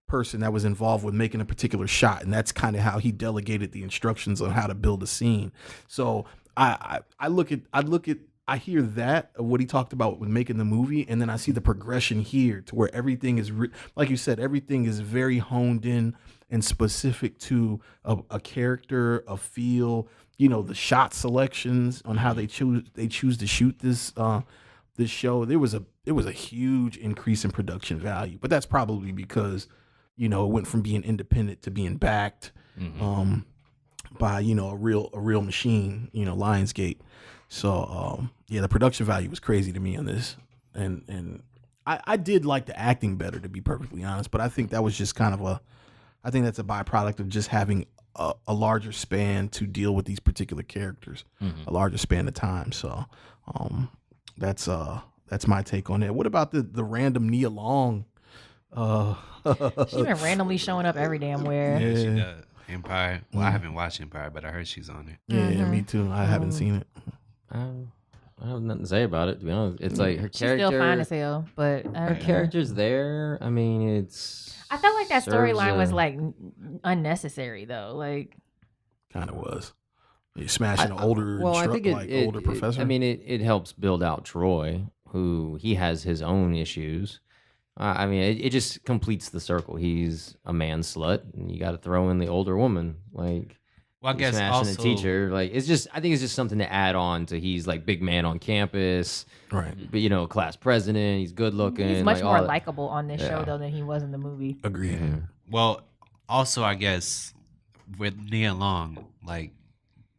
person that was involved with making a particular shot, and that's kind of how he delegated the instructions on how to build a scene. So I hear that of what he talked about with making the movie, and then I see the progression here to where everything is like you said, everything is very honed in and specific to a character, a feel, the shot selections on how they choose to shoot this show. There was a huge increase in production value, but that's probably because it went from being independent to being backed by a real machine, Lionsgate. So the production value was crazy to me on this, and I did like the acting better, to be perfectly honest, but I think that was just kind of I think that's a byproduct of just having a larger span to deal with these particular characters, a larger span of time. So that's my take on it. What about the random Nia Long? She's been randomly showing up every damn where. Yeah, she does. Empire. Well, I haven't watched Empire, but I heard she's on it. Yeah, me too. I haven't seen it. I have nothing to say about it, to be honest. It's like her character. She's still fine as hell, but her character's there. I mean, I felt like that storyline was like unnecessary though. Like, kind of was. You're smashing an older, older professor. I mean, it helps build out Troy, who he has his own issues. I mean, it just completes the circle. He's a man slut, and you got to throw in the older woman, like. Well, I guess smashing also, a teacher, like I think it's just something to add on to. He's like big man on campus, right? But class president. He's good looking. He's much more likable on this show though than he was in the movie. Agreed. Yeah. Well, also I guess with Nia Long, like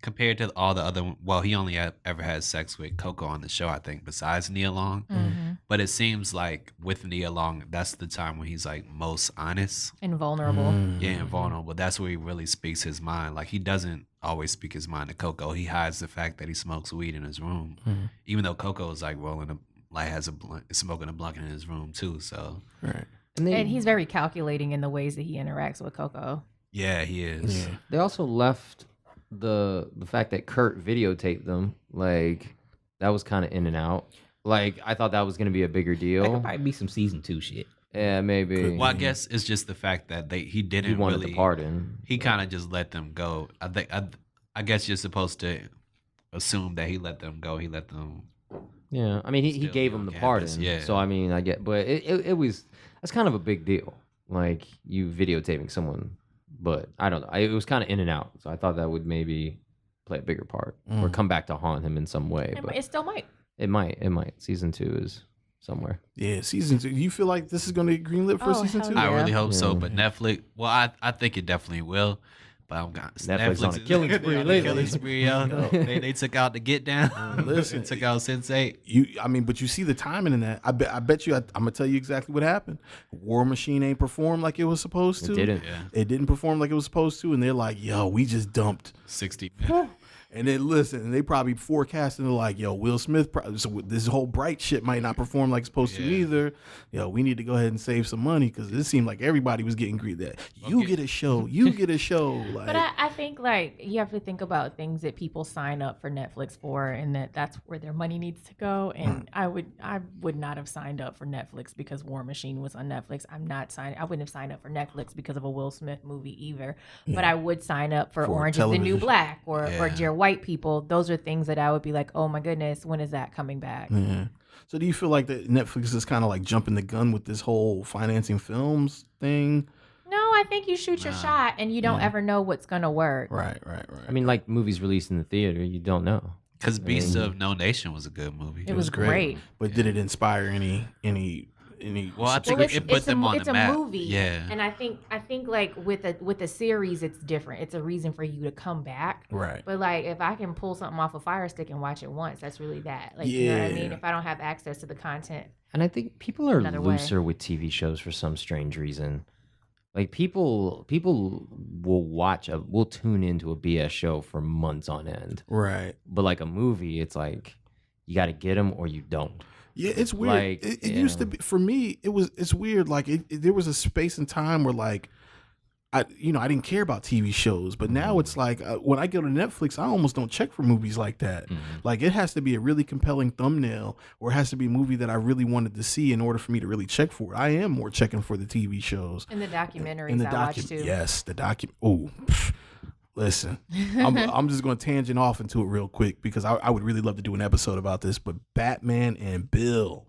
compared to all the other, well, he only ever had sex with Coco on the show, I think, besides Nia Long. But it seems like with Nia Long, that's the time when he's like most honest and vulnerable. Yeah, and vulnerable. That's where he really speaks his mind. Like he doesn't always speak his mind to Coco. He hides the fact that he smokes weed in his room, even though Coco is like has a blunt, smoking a blunt in his room too. So right, and he's very calculating in the ways that he interacts with Coco. Yeah, he is. Yeah. They also left the fact that Kurt videotaped them, like that was kind of in and out. Like I thought that was going to be a bigger deal. That could probably be some season 2 shit. Yeah, maybe. Well, I guess it's just the fact that he wanted really the pardon. He kind of just let them go. I guess you're supposed to assume that he let them go. He let them. Yeah, I mean he gave them the pardon. Yeah. So I mean I get, but it was that's kind of a big deal. like you videotaping someone. But I don't know. It was kind of in and out, so I thought that would maybe play a bigger part or come back to haunt him in some way. But It still might. It might. Season 2 is somewhere. Yeah, season 2. You feel like this is going to get greenlit for season 2? Yeah. I really hope so, but Netflix. Well, I think it definitely will. But I'm got Netflix on a killing spree lately. Killing spree, yo. They took out the Get Down. Listen, took out Sense8. But you see the timing in that. I bet you. I'm gonna tell you exactly what happened. War Machine ain't performed like it was supposed to. It didn't. Yeah. It didn't perform like it was supposed to, and they're like, "Yo, we just dumped 60. And then listen, and they probably forecasting like, yo, Will Smith, so this whole Bright shit might not perform like it's supposed to either. Yo, we need to go ahead and save some money because it seemed like everybody was getting greedy. That you get a show, you get a show. Like, but I think like you have to think about things that people sign up for Netflix for, and that's where their money needs to go. And I would not have signed up for Netflix because War Machine was on Netflix. I wouldn't have signed up for Netflix because of a Will Smith movie either. But I would sign up for Orange is the New Black or Dear White People. Those are things that I would be like, oh my goodness, when is that coming back? Yeah. So do you feel like that Netflix is kind of like jumping the gun with this whole financing films thing? No, I think you shoot your shot and you don't ever know what's gonna work. Right. I mean, like movies released in the theater, you don't know. Because Beasts of No Nation was a good movie. It was great. But did it inspire any? Well, I think it put them on the map. It's a movie, yeah. And I think like with a series, it's different. It's a reason for you to come back, right? But like if I can pull something off a Fire Stick and watch it once, that's really that. Like you know what I mean? If I don't have access to the content, and I think people are looser with TV shows for some strange reason. Like people will tune into a BS show for months on end, right? But like a movie, it's like you got to get them or you don't. Yeah, it's weird. Like, it used to be for me. It's weird. Like there was a space and time where like I didn't care about TV shows, but now it's like when I go to Netflix, I almost don't check for movies like that. Like it has to be a really compelling thumbnail, or it has to be a movie that I really wanted to see in order for me to really check for it. I am more checking for the TV shows and the documentaries. I watch too. Yes, the Listen, I'm just going to tangent off into it real quick because I would really love to do an episode about this. But Batman and Bill,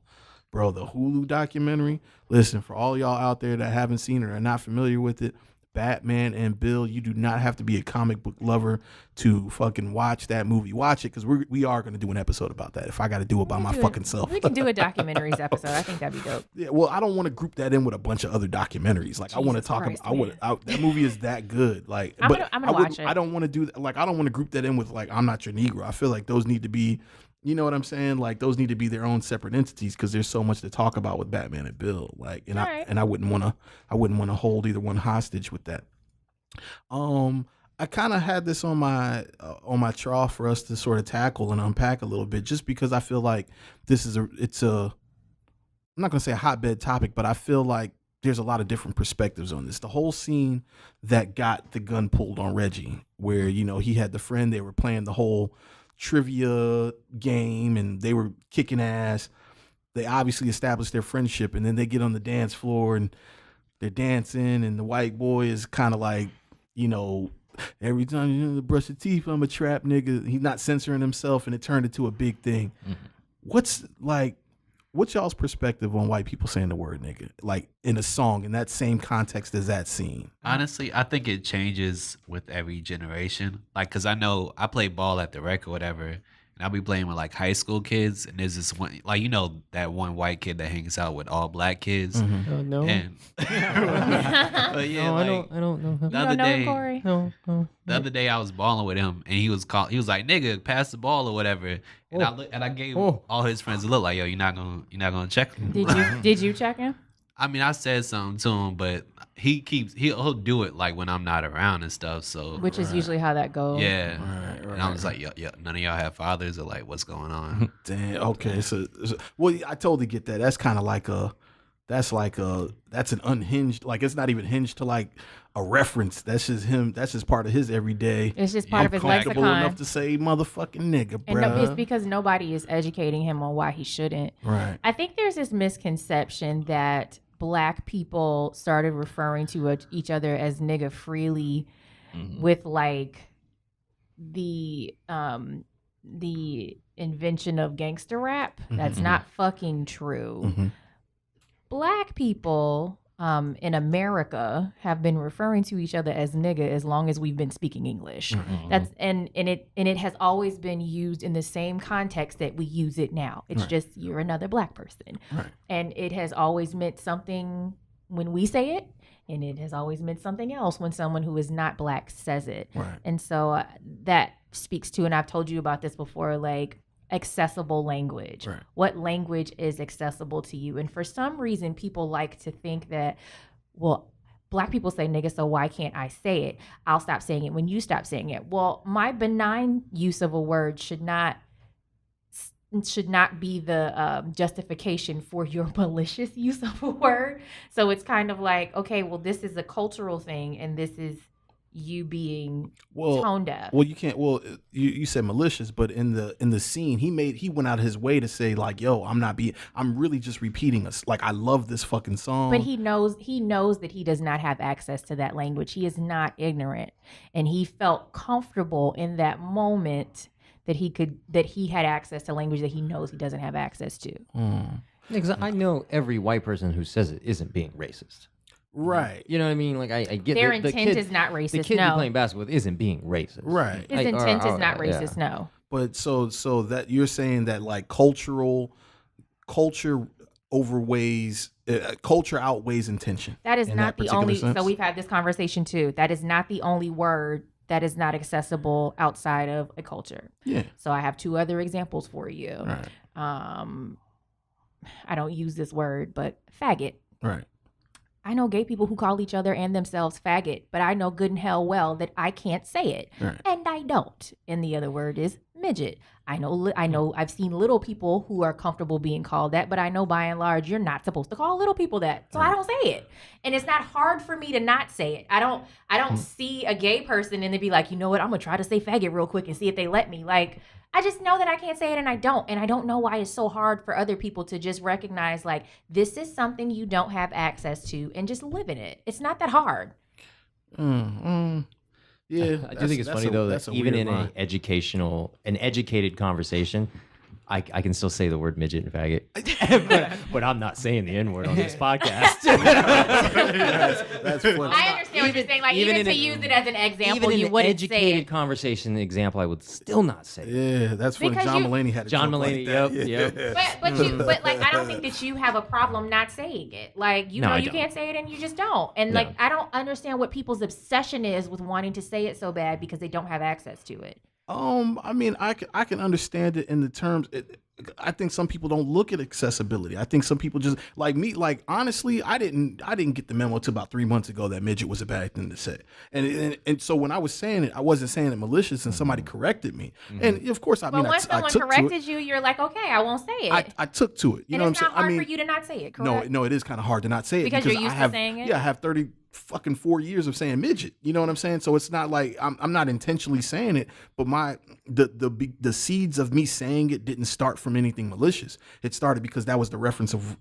bro, the Hulu documentary. Listen, for all y'all out there that haven't seen it or are not familiar with it, Batman and Bill, you do not have to be a comic book lover to fucking watch that movie. Watch it because we are going to do an episode about that if I got to do it by my fucking self. We can do a documentaries episode. I think that'd be dope. Yeah, well, I don't want to group that in with a bunch of other documentaries. Like I want to talk about. That movie is that good. Like, I'm gonna watch it. I don't want to do that. Like, I don't want to group that in with like I'm Not Your Negro. I feel like those need to be. You know what I'm saying? Like those need to be their own separate entities because there's so much to talk about with Batman and Bill. Like, and I wouldn't want to hold either one hostage with that. I kind of had this on my trough for us to sort of tackle and unpack a little bit, just because I feel like it's a I'm not gonna say a hotbed topic, but I feel like there's a lot of different perspectives on this. The whole scene that got the gun pulled on Reggie, where he had the friend, they were playing the whole trivia game and they were kicking ass. They obviously established their friendship, and then they get on the dance floor and they're dancing, and the white boy is kind of like, every time you brush your teeth, I'm a trap nigga. He's not censoring himself, and it turned into a big thing. Mm-hmm. What's y'all's perspective on white people saying the word nigga, like in a song in that same context as that scene? Honestly, I think it changes with every generation. Like, cause I know I play ball at the rec or whatever, and I'll be playing with like high school kids, and there's this one, like that one white kid that hangs out with all black kids. Mm-hmm. Oh no. And but yeah, no, like, I don't know him. The other day, Kory? No. The other day I was balling with him, and he was like, "Nigga, pass the ball or whatever." And I gave all his friends a look like, "Yo, you're not gonna check him." Did you check him? I mean, I said something to him, but he'll do it like when I'm not around and stuff. So which is usually how that goes. Yeah. Right. And I was like, yeah, none of y'all have fathers, or like, what's going on? Damn. Okay. So well, I totally get that. That's kind of like that's an unhinged, like it's not even hinged to like a reference. That's just him. That's just part of his everyday. It's just part of his comfortable lexicon. enough to say motherfucking nigga, bro. And it's because nobody is educating him on why he shouldn't. Right. I think there's this misconception that Black people started referring to each other as nigga freely with like the invention of gangster rap. That's not fucking true. Black people in America have been referring to each other as nigga as long as we've been speaking English. That's and it has always been used in the same context that we use it now. It's just you're another black person. And it has always meant something when we say it, and it has always meant something else when someone who is not black says it. And so that speaks to, and I've told you about this before, like accessible language. What language is accessible to you? And for some reason, people like to think that, well, black people say nigga, so why can't I say it? I'll stop saying it when you stop saying it. Well, my benign use of a word should not be the justification for your malicious use of a word. So it's kind of like, okay, well, this is a cultural thing, and this is you being tone deaf. Well, you can't. Well, you said malicious, but in the scene, he went out of his way to say like, "Yo, I'm really just repeating us. Like, I love this fucking song." But he knows that he does not have access to that language. He is not ignorant, and he felt comfortable in that moment that he had access to language that he knows he doesn't have access to. Because I know every white person who says it isn't being racist. Right. You know what I mean? Like I get their the intent kid, is not racist. The kid no. you're playing basketball with isn't being racist. Right. His intent is not racist. Yeah. No. But so that you're saying that like culture outweighs intention. That is in not that the only. sense? So we've had this conversation too. That is not the only word that is not accessible outside of a culture. Yeah. So I have two other examples for you. Right. I don't use this word, but faggot. Right. I know gay people who call each other and themselves faggot, but I know good and hell well that I can't say it. Right. And I don't. And the other word is midget. I know I've seen little people who are comfortable being called that, but I know by and large you're not supposed to call little people that. So I don't say it. And it's not hard for me to not say it. I don't see a gay person and they be like, you know what, I'm gonna try to say faggot real quick and see if they let me. Like, I just know that I can't say it and I don't. And I don't know why it's so hard for other people to just recognize like this is something you don't have access to and just live in it. It's not that hard. Yeah, I do think it's funny though that even in an educated conversation, I can still say the word midget and faggot, but I'm not saying the N word on this podcast. That's funny. I understand what you're saying. Like even to use it as an example, even you in an wouldn't say educated it. conversation example, I would still not say it. Yeah, that's funny. Because John you- Mulaney had a John joke Mulaney, like that. yep. Yeah. But like I don't think that you have a problem not saying it. Like you No, know I you don't. can't say it and you just don't. And No. like I don't understand what people's obsession is with wanting to say it so bad because they don't have access to it. I mean, I can understand it in the terms. I think some people don't look at accessibility. I think some people just like me. Like honestly, I didn't get the memo till about 3 months ago that midget was a bad thing to say. And so when I was saying it, I wasn't saying it malicious, and somebody corrected me. And of course, I But mean, once I someone took to corrected it. you, you're like, okay, I won't say it. I took to it. You and know what I'm it's saying? not hard I mean, for you to not say it, correct? no, it is kind of hard to not say it Because you're used I to have, saying it? Yeah, I have 30 fucking 4 years of saying midget. You know what I'm saying? So it's not like I'm not intentionally saying it, but the seeds of me saying it didn't start from anything malicious. It started because that was the reference of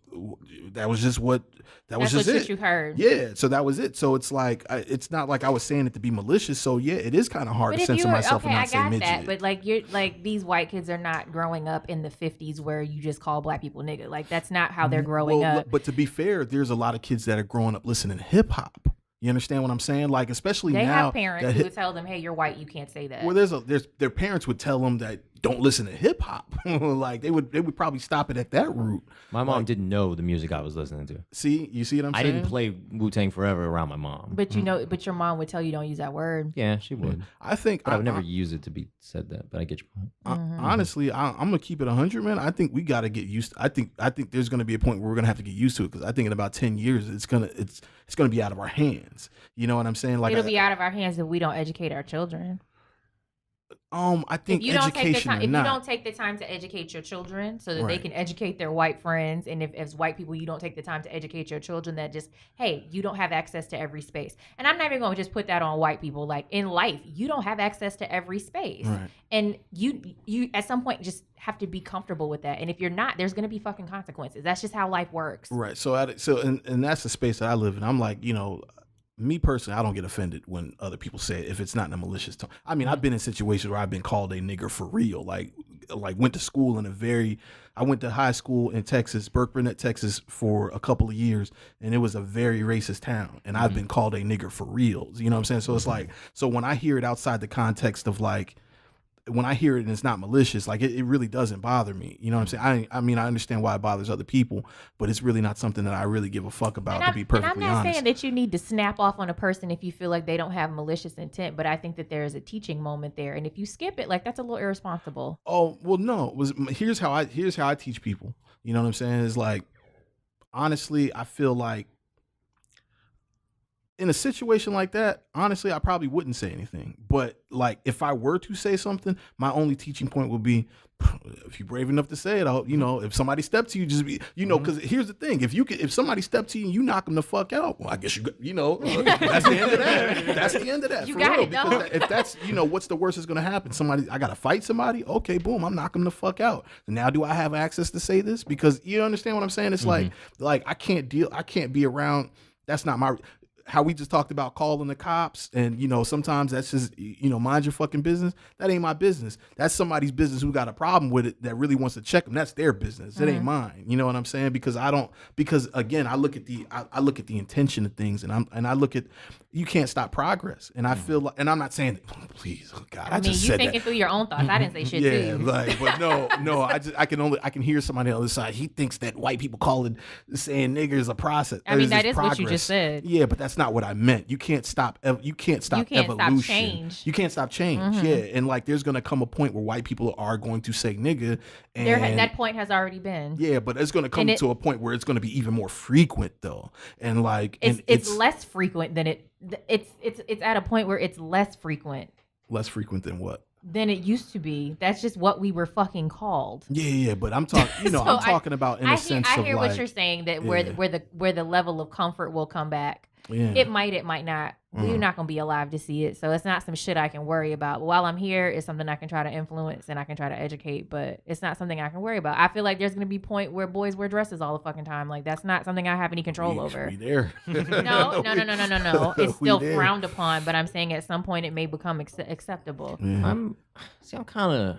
that was just what that was That's just what it. you heard. Yeah, so that was it. So it's like it's not like I was saying it to be malicious. So yeah, it is kind of hard But to if censor you were myself okay, and I not say got midget. that. But like you're like these white kids are not growing up in the 50s where you just call black people nigga. Like that's not how they're growing Well, up. But to be fair, there's a lot of kids that are growing up listening to hip hop. You understand what I'm saying? Like especially They now have parents that who would tell them, "Hey, you're white, you can't say that." Well, their parents would tell them that don't listen to hip hop. Like they would probably stop it at that route. My mom didn't know the music I was listening to. You see what I'm I saying? didn't play Wu-Tang Forever around my mom. But you know, but your mom would tell you don't use that word. Yeah, she would. I think But I would never use it to be said that. But I get your point. honestly, I'm gonna keep it 100, man. I think we got to get used. I think there's gonna be a point where we're gonna have to get used to it because I think in about 10 years it's gonna be out of our hands. You know what I'm saying? Like It'll be out of our hands if we don't educate our children. I think If you don't take the education time, or if you not. don't take the time to educate your children so that they Right. can educate their white friends, and if as white people you don't take the time to educate your children that just hey, you don't have access to every space. And I'm not even going to just put that on white people. Like in life, you don't have access to every space, Right. and you at some point just have to be comfortable with that. And if you're not, there's going to be fucking consequences. That's just how life works. Right. So and that's the space that I live in. I'm like, me personally, I don't get offended when other people say it if it's not in a malicious tone. I mean, I've been in situations where I've been called a nigger for real. Like went to school I went to high school in Texas, Burke-Burnett, Texas, for a couple of years, and it was a very racist town. And I've been called a nigger for real. You know what I'm saying? So it's like, so when I hear it outside the context of like, when I hear it and it's not malicious, like it really doesn't bother me. You know what I'm saying? I mean, I understand why it bothers other people, but it's really not something that I really give a fuck about, to be perfectly honest. And I'm not saying that you need to snap off on a person if you feel like they don't have malicious intent, but I think that there is a teaching moment there. And if you skip it, like that's a little irresponsible. Oh, well, no. Here's how I teach people. You know what I'm saying? It's like, honestly, I feel like in a situation like that, honestly, I probably wouldn't say anything. But like, if I were to say something, my only teaching point would be, if you're brave enough to say it, you know, if somebody steps to you, just be, you know, because here's the thing: if somebody steps to you and you knock them the fuck out, well, I guess you know, that's the end of that. That's the end of that. You for got real. it, Because dog. if that's, you know, what's the worst that's gonna happen? I gotta fight somebody. Okay, boom, I'm knocking them the fuck out. Now, do I have access to say this? Because you understand what I'm saying? It's like I can't be around. That's not my. How we just talked about calling the cops, and you know, sometimes that's just, you know, mind your fucking business. That ain't my business. That's somebody's business who got a problem with it that really wants to check them. That's their business. It ain't mine. You know what I'm saying? Because again, I look at the intention of things, and I look at, you can't stop progress. And I feel like, and I'm not saying that, please, oh God, I just you said thinking that. through your own thoughts. I didn't say shit Yeah, too. like, but no, I can hear somebody on the other side. He thinks that white people saying nigger is a process. I mean, that is what you just said. Yeah, but that's not what I meant. You can't stop evolution. Stop change. You can't stop change. Yeah, and like there's gonna come a point where white people are going to say nigga, and that point has already been. yeah, but it's gonna come to a point where it's gonna be even more frequent though, and like it's less frequent than it's at a point where it's less frequent. Less frequent than what? Than it used to be. That's just what we were fucking called. Yeah, but I'm talking. You know, I'm talking about in a sense of I hear like, what you're saying, that where the level of comfort will come back. Yeah. It might not. You're not gonna be alive to see it, so it's not some shit I can worry about. But while I'm here, it's something I can try to influence and I can try to educate. But it's not something I can worry about. I feel like there's gonna be a point where boys wear dresses all the fucking time. Like that's not something I have any control over. We there? No. It's still frowned upon. But I'm saying at some point it may become acceptable. Yeah. I'm kind of,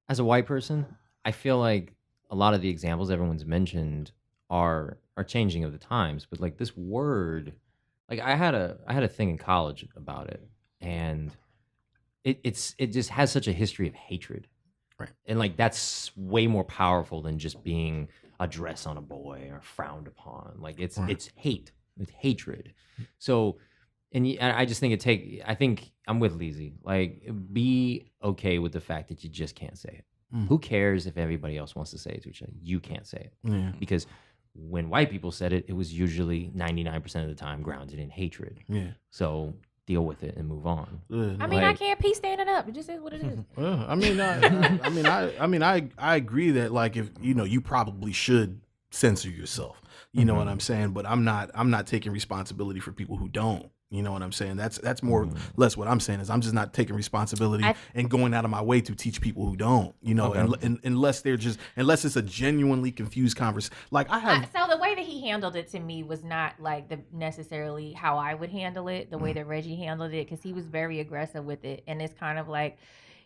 as a white person, I feel like a lot of the examples everyone's mentioned are changing of the times. But like this word, like I had a thing in college about it, and it just has such a history of hatred, right? And like that's way more powerful than just being a dress on a boy or frowned upon. Like it's hate, it's hatred. So, and I just think I think I'm with Leezy. Like, be okay with the fact that you just can't say it. Who cares if everybody else wants to say it to each other? You can't say it. Because when white people said it, it was usually 99% of the time grounded in hatred. Yeah. So deal with it and move on. I mean, I can't pee standing up. It just is what it is. Well, I agree that like if you know you probably should censor yourself. You know what I'm saying? But I'm not taking responsibility for people who don't. You know what I'm saying? That's more or less what I'm saying is I'm just not taking responsibility and going out of my way to teach people who don't. You know, and unless it's a genuinely confused conversation. Like I have. So the way that he handled it to me was not like necessarily how I would handle it. The way that Reggie handled it, because he was very aggressive with it, and it's kind of like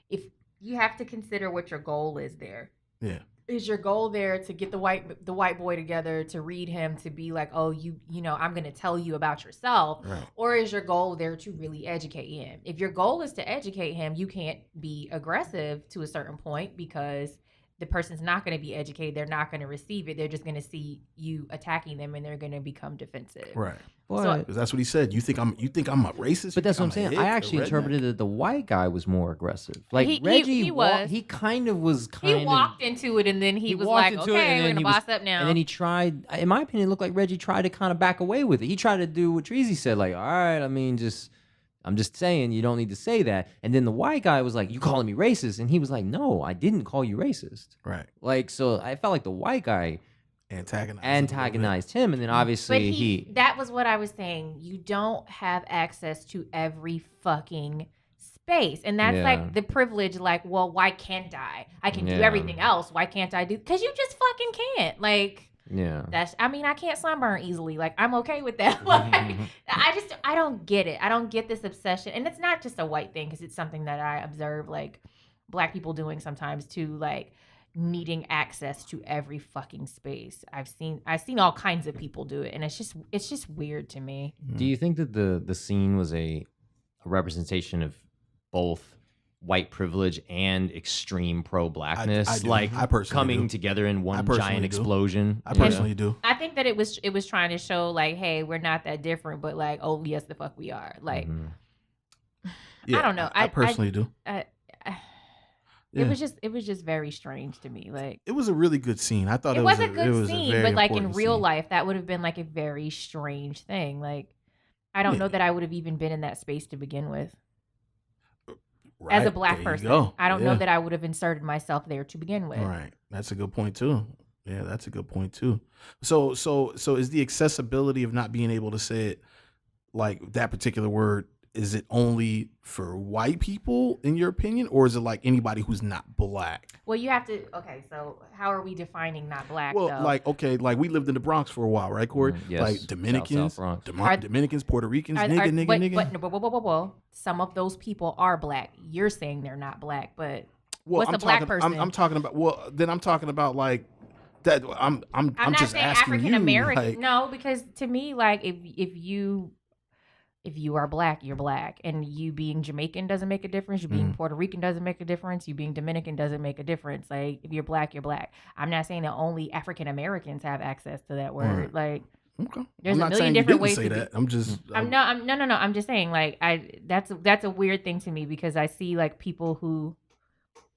if you have to consider what your goal is there. Yeah. Is your goal there to get the white boy together, to read him, to be like, oh, you know, I'm going to tell you about yourself, right. Or is your goal there to really educate him? If your goal is to educate him, you can't be aggressive to a certain point because the person's not going to be educated. They're not going to receive it. They're just going to see you attacking them, and they're going to become defensive. Right. So, because that's what he said. You think I'm a racist? But that's what I'm saying. I actually interpreted that the white guy was more aggressive. Like Reggie, he kind of was. He walked into it, and then he was like, "Okay, we're gonna boss up now." And then he tried. In my opinion, it looked like Reggie tried to kind of back away with it. He tried to do what Treezy said, like, "All right, I mean, I'm just saying you don't need to say that." And then the white guy was like, "You calling me racist?" And he was like, "No, I didn't call you racist." Right. Like, so I felt like the white guy antagonized him, and then obviously that was what I was saying. You don't have access to every fucking space, and that's like the privilege. Like, well, why can't I can do everything else, why can't I do? Because you just fucking can't. Like, Yeah. I can't sunburn easily. Like, I'm okay with that. Like, I don't get it. I don't get this obsession. And it's not just a white thing, because it's something that I observe, like, Black people doing sometimes too, like, needing access to every fucking space. I've seen all kinds of people do it, and it's just weird to me. Do you think that the scene was a representation of both white privilege and extreme pro-blackness, I personally coming do. together in one giant explosion? I personally do. I think that it was trying to show, like, hey, we're not that different, but, like, oh yes, the fuck we are. Like, Yeah, I don't know. I personally do. It was just very strange to me. Like, it was a really good scene. I thought it was a good scene, scene, but like in real life, that would have been like a very strange thing. Like, I don't know that I would have even been in that space to begin with. Right. As a Black person, I don't know that I would have inserted myself there to begin with. Right. That's a good point too. Yeah, that's a good point too. So is the accessibility of not being able to say it, like that particular word, is it only for white people in your opinion, or is it like anybody who's not Black? Well, you have to. Okay, so how are we defining not Black? Well, though? like we lived in the Bronx for a while, right, Kory? Yes. Like Dominicans, South Bronx. Dominicans, Puerto Ricans, nigga. But some of those people are Black. You're saying they're not Black, but well, what's a Black person? I'm talking about. Well, then I'm talking about like that. I'm not just saying asking African American. Like, no, because to me, like, if you are Black, you're Black. And you being Jamaican doesn't make a difference. You being Puerto Rican doesn't make a difference. You being Dominican doesn't make a difference. Like, if you're Black, you're Black. I'm not saying that only African Americans have access to that word. Like, okay. There's I'm a not million saying different you ways didn't say to that. I'm just no. I'm just saying, like, that's a weird thing to me, because I see, like, people who,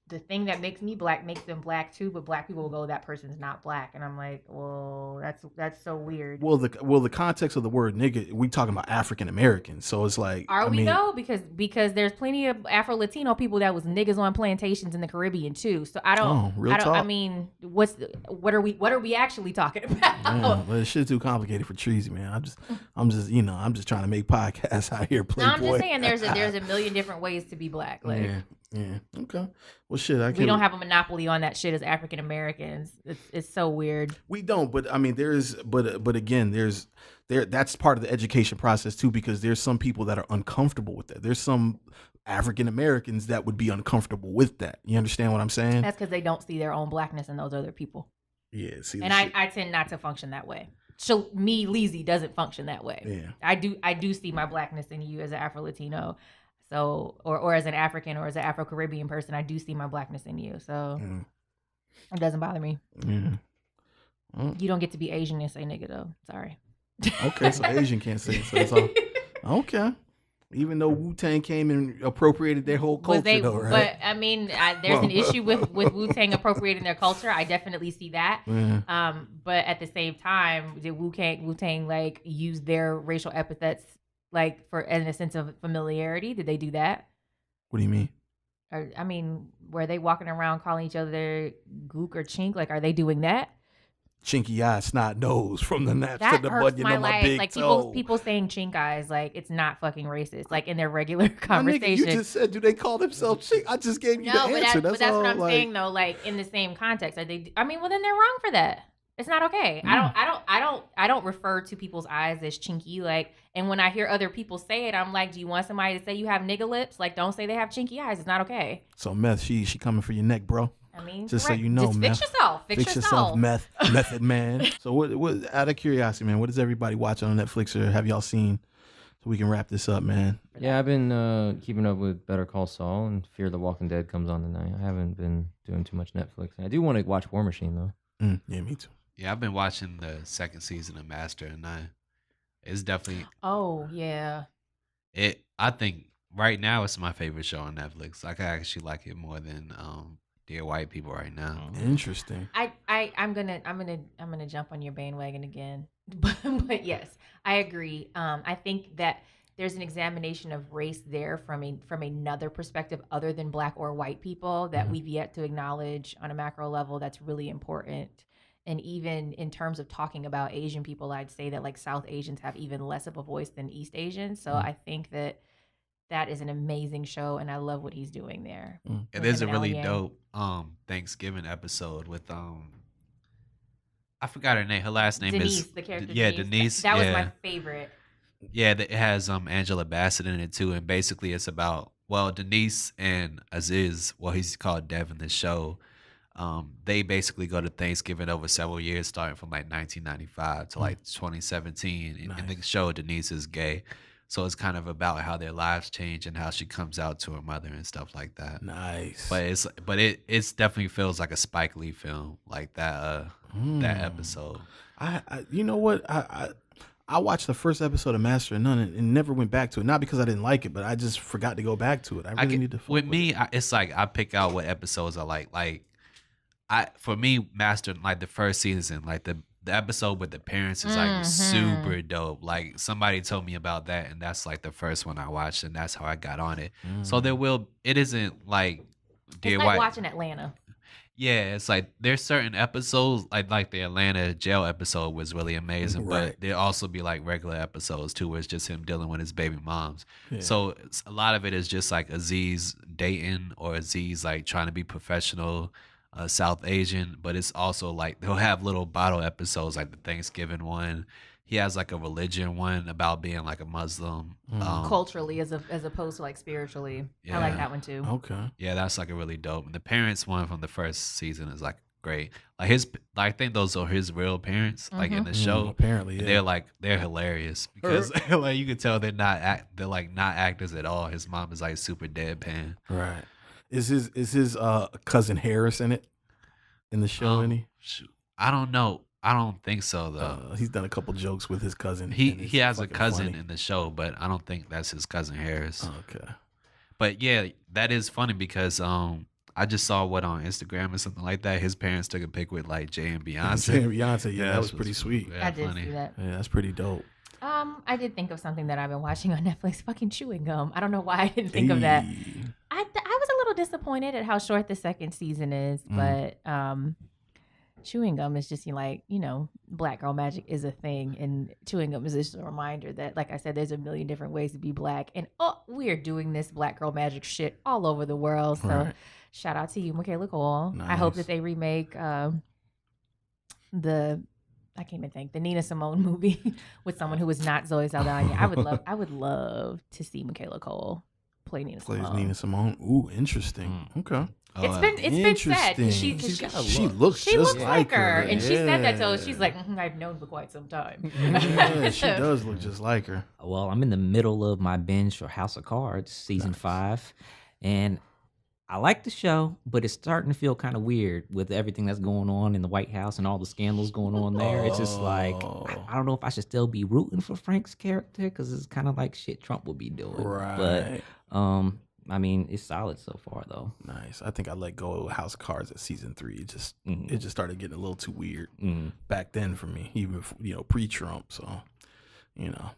the thing that makes me Black makes them Black too, but Black people will go, that person's not Black, and I'm like, well, that's so weird. Well, the context of the word nigga, we talking about African Americans, so it's like, though? Because there's plenty of Afro Latino people that was niggas on plantations in the Caribbean too. So I don't. Talk. I mean, what are we actually talking about? Yeah, well, this shit's too complicated for Treezy, man. I'm just trying to make podcasts out here. Playboy. No, I'm just saying there's a million different ways to be Black. Like, yeah. Okay. Well, shit. We don't have a monopoly on that shit as African Americans. It's so weird. We don't, but I mean, but again, that's part of the education process too, because there's some people that are uncomfortable with that. There's some African Americans that would be uncomfortable with that. You understand what I'm saying? That's because they don't see their own Blackness in those other people. Yeah. See, and I tend not to function that way. So me, Leezy, doesn't function that way. Yeah. I do see my Blackness in you as an Afro Latino. So, or as an African or as an Afro Caribbean person, I do see my Blackness in you. So it doesn't bother me. Yeah. You don't get to be Asian and say nigga though. Sorry. Okay, so Asian can't say it. So it's all okay. Even though Wu-Tang came and appropriated their whole culture, though, right? But I mean, there's an issue with Wu-Tang appropriating their culture. I definitely see that. Yeah. But at the same time, did Wu-Tang like use their racial epithets like for in a sense of familiarity? Did they do that? What do you mean? Or, I mean, were they walking around calling each other gook or chink? Like, are they doing that? Chinky eye, snot nose, from the naps that to the hurts bunion my on my life. big Like toe. people saying chink eyes, like it's not fucking racist. Like in their regular conversation. Nigga, you just said, do they call themselves chink? I just gave you the answer. But that's what I'm saying though. Like in the same context, are they? I mean, well then they're wrong for that. It's not okay. I don't refer to people's eyes as chinky. Like, and when I hear other people say it, I'm like, do you want somebody to say you have nigga lips? Like, don't say they have chinky eyes. It's not okay. So meth, she coming for your neck, bro. I mean, just so you know, just meth. Fix yourself. Fix yourself, method man. So what? Out of curiosity, man, what is everybody watching on Netflix, or have y'all seen? So we can wrap this up, man. Yeah, I've been keeping up with Better Call Saul, and Fear the Walking Dead comes on tonight. I haven't been doing too much Netflix. I do want to watch War Machine though. Yeah, me too. Yeah, I've been watching the second season of Master of None. It's definitely. Oh yeah. I think right now it's my favorite show on Netflix. Like I actually like it more than Dear White People right now. Interesting. I'm gonna jump on your bandwagon again, but yes, I agree. I think that there's an examination of race there from another perspective other than Black or white people that we've yet to acknowledge on a macro level. That's really important. And even in terms of talking about Asian people, I'd say that like South Asians have even less of a voice than East Asians. So I think that is an amazing show, and I love what he's doing there. It is a really dope Thanksgiving episode with I forgot her name. Her last name Denise, is the character. yeah, Denise. Denise. That was yeah. my favorite. Yeah, it has Angela Bassett in it too, and basically it's about Denise and Aziz, he's called Dev in the show. They basically go to Thanksgiving over several years, starting from like 1995 to like 2017. In the show, Denise is gay, so it's kind of about how their lives change and how she comes out to her mother and stuff like that. Nice. But it's definitely feels like a Spike Lee film, like that that episode. I you know what I watched the first episode of Master of None and never went back to it. Not because I didn't like it, but I just forgot to go back to it. I really need to. With me, it's like I pick out what episodes I like. Like for me, Master, like the first season, like the episode with the parents is like super dope. Like somebody told me about that, and that's like the first one I watched, and that's how I got on it. So it isn't like It's like watching Atlanta. Yeah, it's like there's certain episodes like the Atlanta jail episode was really amazing, but there also be like regular episodes too, where it's just him dealing with his baby moms. Yeah. So a lot of it is just like Aziz dating or Aziz like trying to be professional, South Asian, but it's also like they'll have little bottle episodes like the Thanksgiving one. He has like a religion one about being like a Muslim, culturally as opposed to like spiritually. Yeah. I like that one too. Okay. Yeah, that's like a really dope. And the parents one from the first season is like great. Like I think those are his real parents, like in the show. Apparently, yeah. They're hilarious because like you can tell they're not actors at all. His mom is like super deadpan. Right. Is his cousin Harris in it? In the show, any? I don't know. I don't think so though. He's done a couple jokes with his cousin. He has a cousin in the show, but I don't think that's his cousin Harris. Okay. But yeah, that is funny because I just saw on Instagram or something like that. His parents took a pic with like Jay and Beyonce. Yeah, that was pretty sweet. I did see that. Yeah, that's pretty dope. I did think of something that I've been watching on Netflix. Fucking chewing gum. I don't know why I didn't think of that. I was a little disappointed at how short the second season is, but chewing gum is just black girl magic is a thing, and chewing gum is just a reminder that, like I said, there's a million different ways to be black, and we're doing this black girl magic shit all over the world. So shout out to you, Michaela Cole. Nice. I hope that they remake I can't even think, the Nina Simone movie with someone who was not Zoe Saldana. I would love to see Michaela Cole play Nina Simone. Plays Nina Simone. Ooh, interesting. Okay. It's been said. She looks like her. And she said that to us. She's like, I've known for quite some time. Yeah, she does look just like her. Well, I'm in the middle of my binge for House of Cards, season 5. And I like the show, but it's starting to feel kind of weird with everything that's going on in the White House and all the scandals going on there. It's just like, I don't know if I should still be rooting for Frank's character, because it's kind of like shit Trump would be doing. Right. But, I mean, it's solid so far, though. Nice. I think I let go of House of Cards at season 3. It just started getting a little too weird back then for me, even pre-Trump. So, yeah.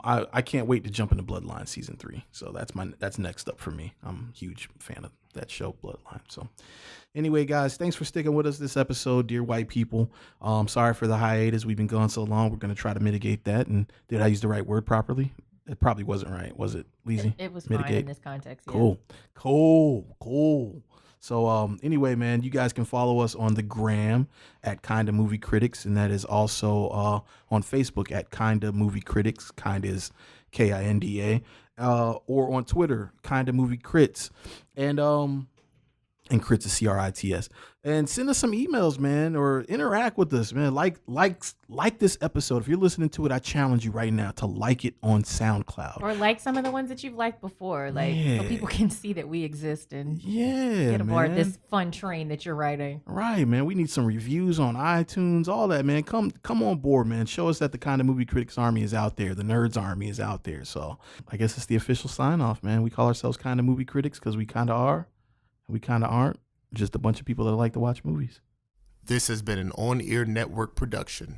I can't wait to jump into Bloodline season 3. So that's next up for me. I'm a huge fan of that show, Bloodline. So, anyway, guys, thanks for sticking with us this episode, dear white people. Sorry for the hiatus. We've been gone so long. We're gonna try to mitigate that. And did I use the right word properly? It probably wasn't right, was it, Leezy? It was mitigate. Fine in this context. Yeah. Cool. So anyway, man, you guys can follow us on the gram at Kinda Movie Critics, and that is also on Facebook at Kinda Movie Critics. Kinda is KINDA, or on Twitter, Kinda Movie Crits, and crits is CRITS. And send us some emails, man, or interact with us, man. Like this episode. If you're listening to it, I challenge you right now to like it on SoundCloud. Or like some of the ones that you've liked before, so people can see that we exist and get aboard this fun train that you're riding. Right, man. We need some reviews on iTunes, all that, man. Come on board, man. Show us that the Kinda Movie Critics Army is out there. The Nerds Army is out there. So I guess it's the official sign off, man. We call ourselves Kinda Movie Critics because we kind of are. We kind of aren't. Just a bunch of people that like to watch movies. This has been an On-Ear Network production.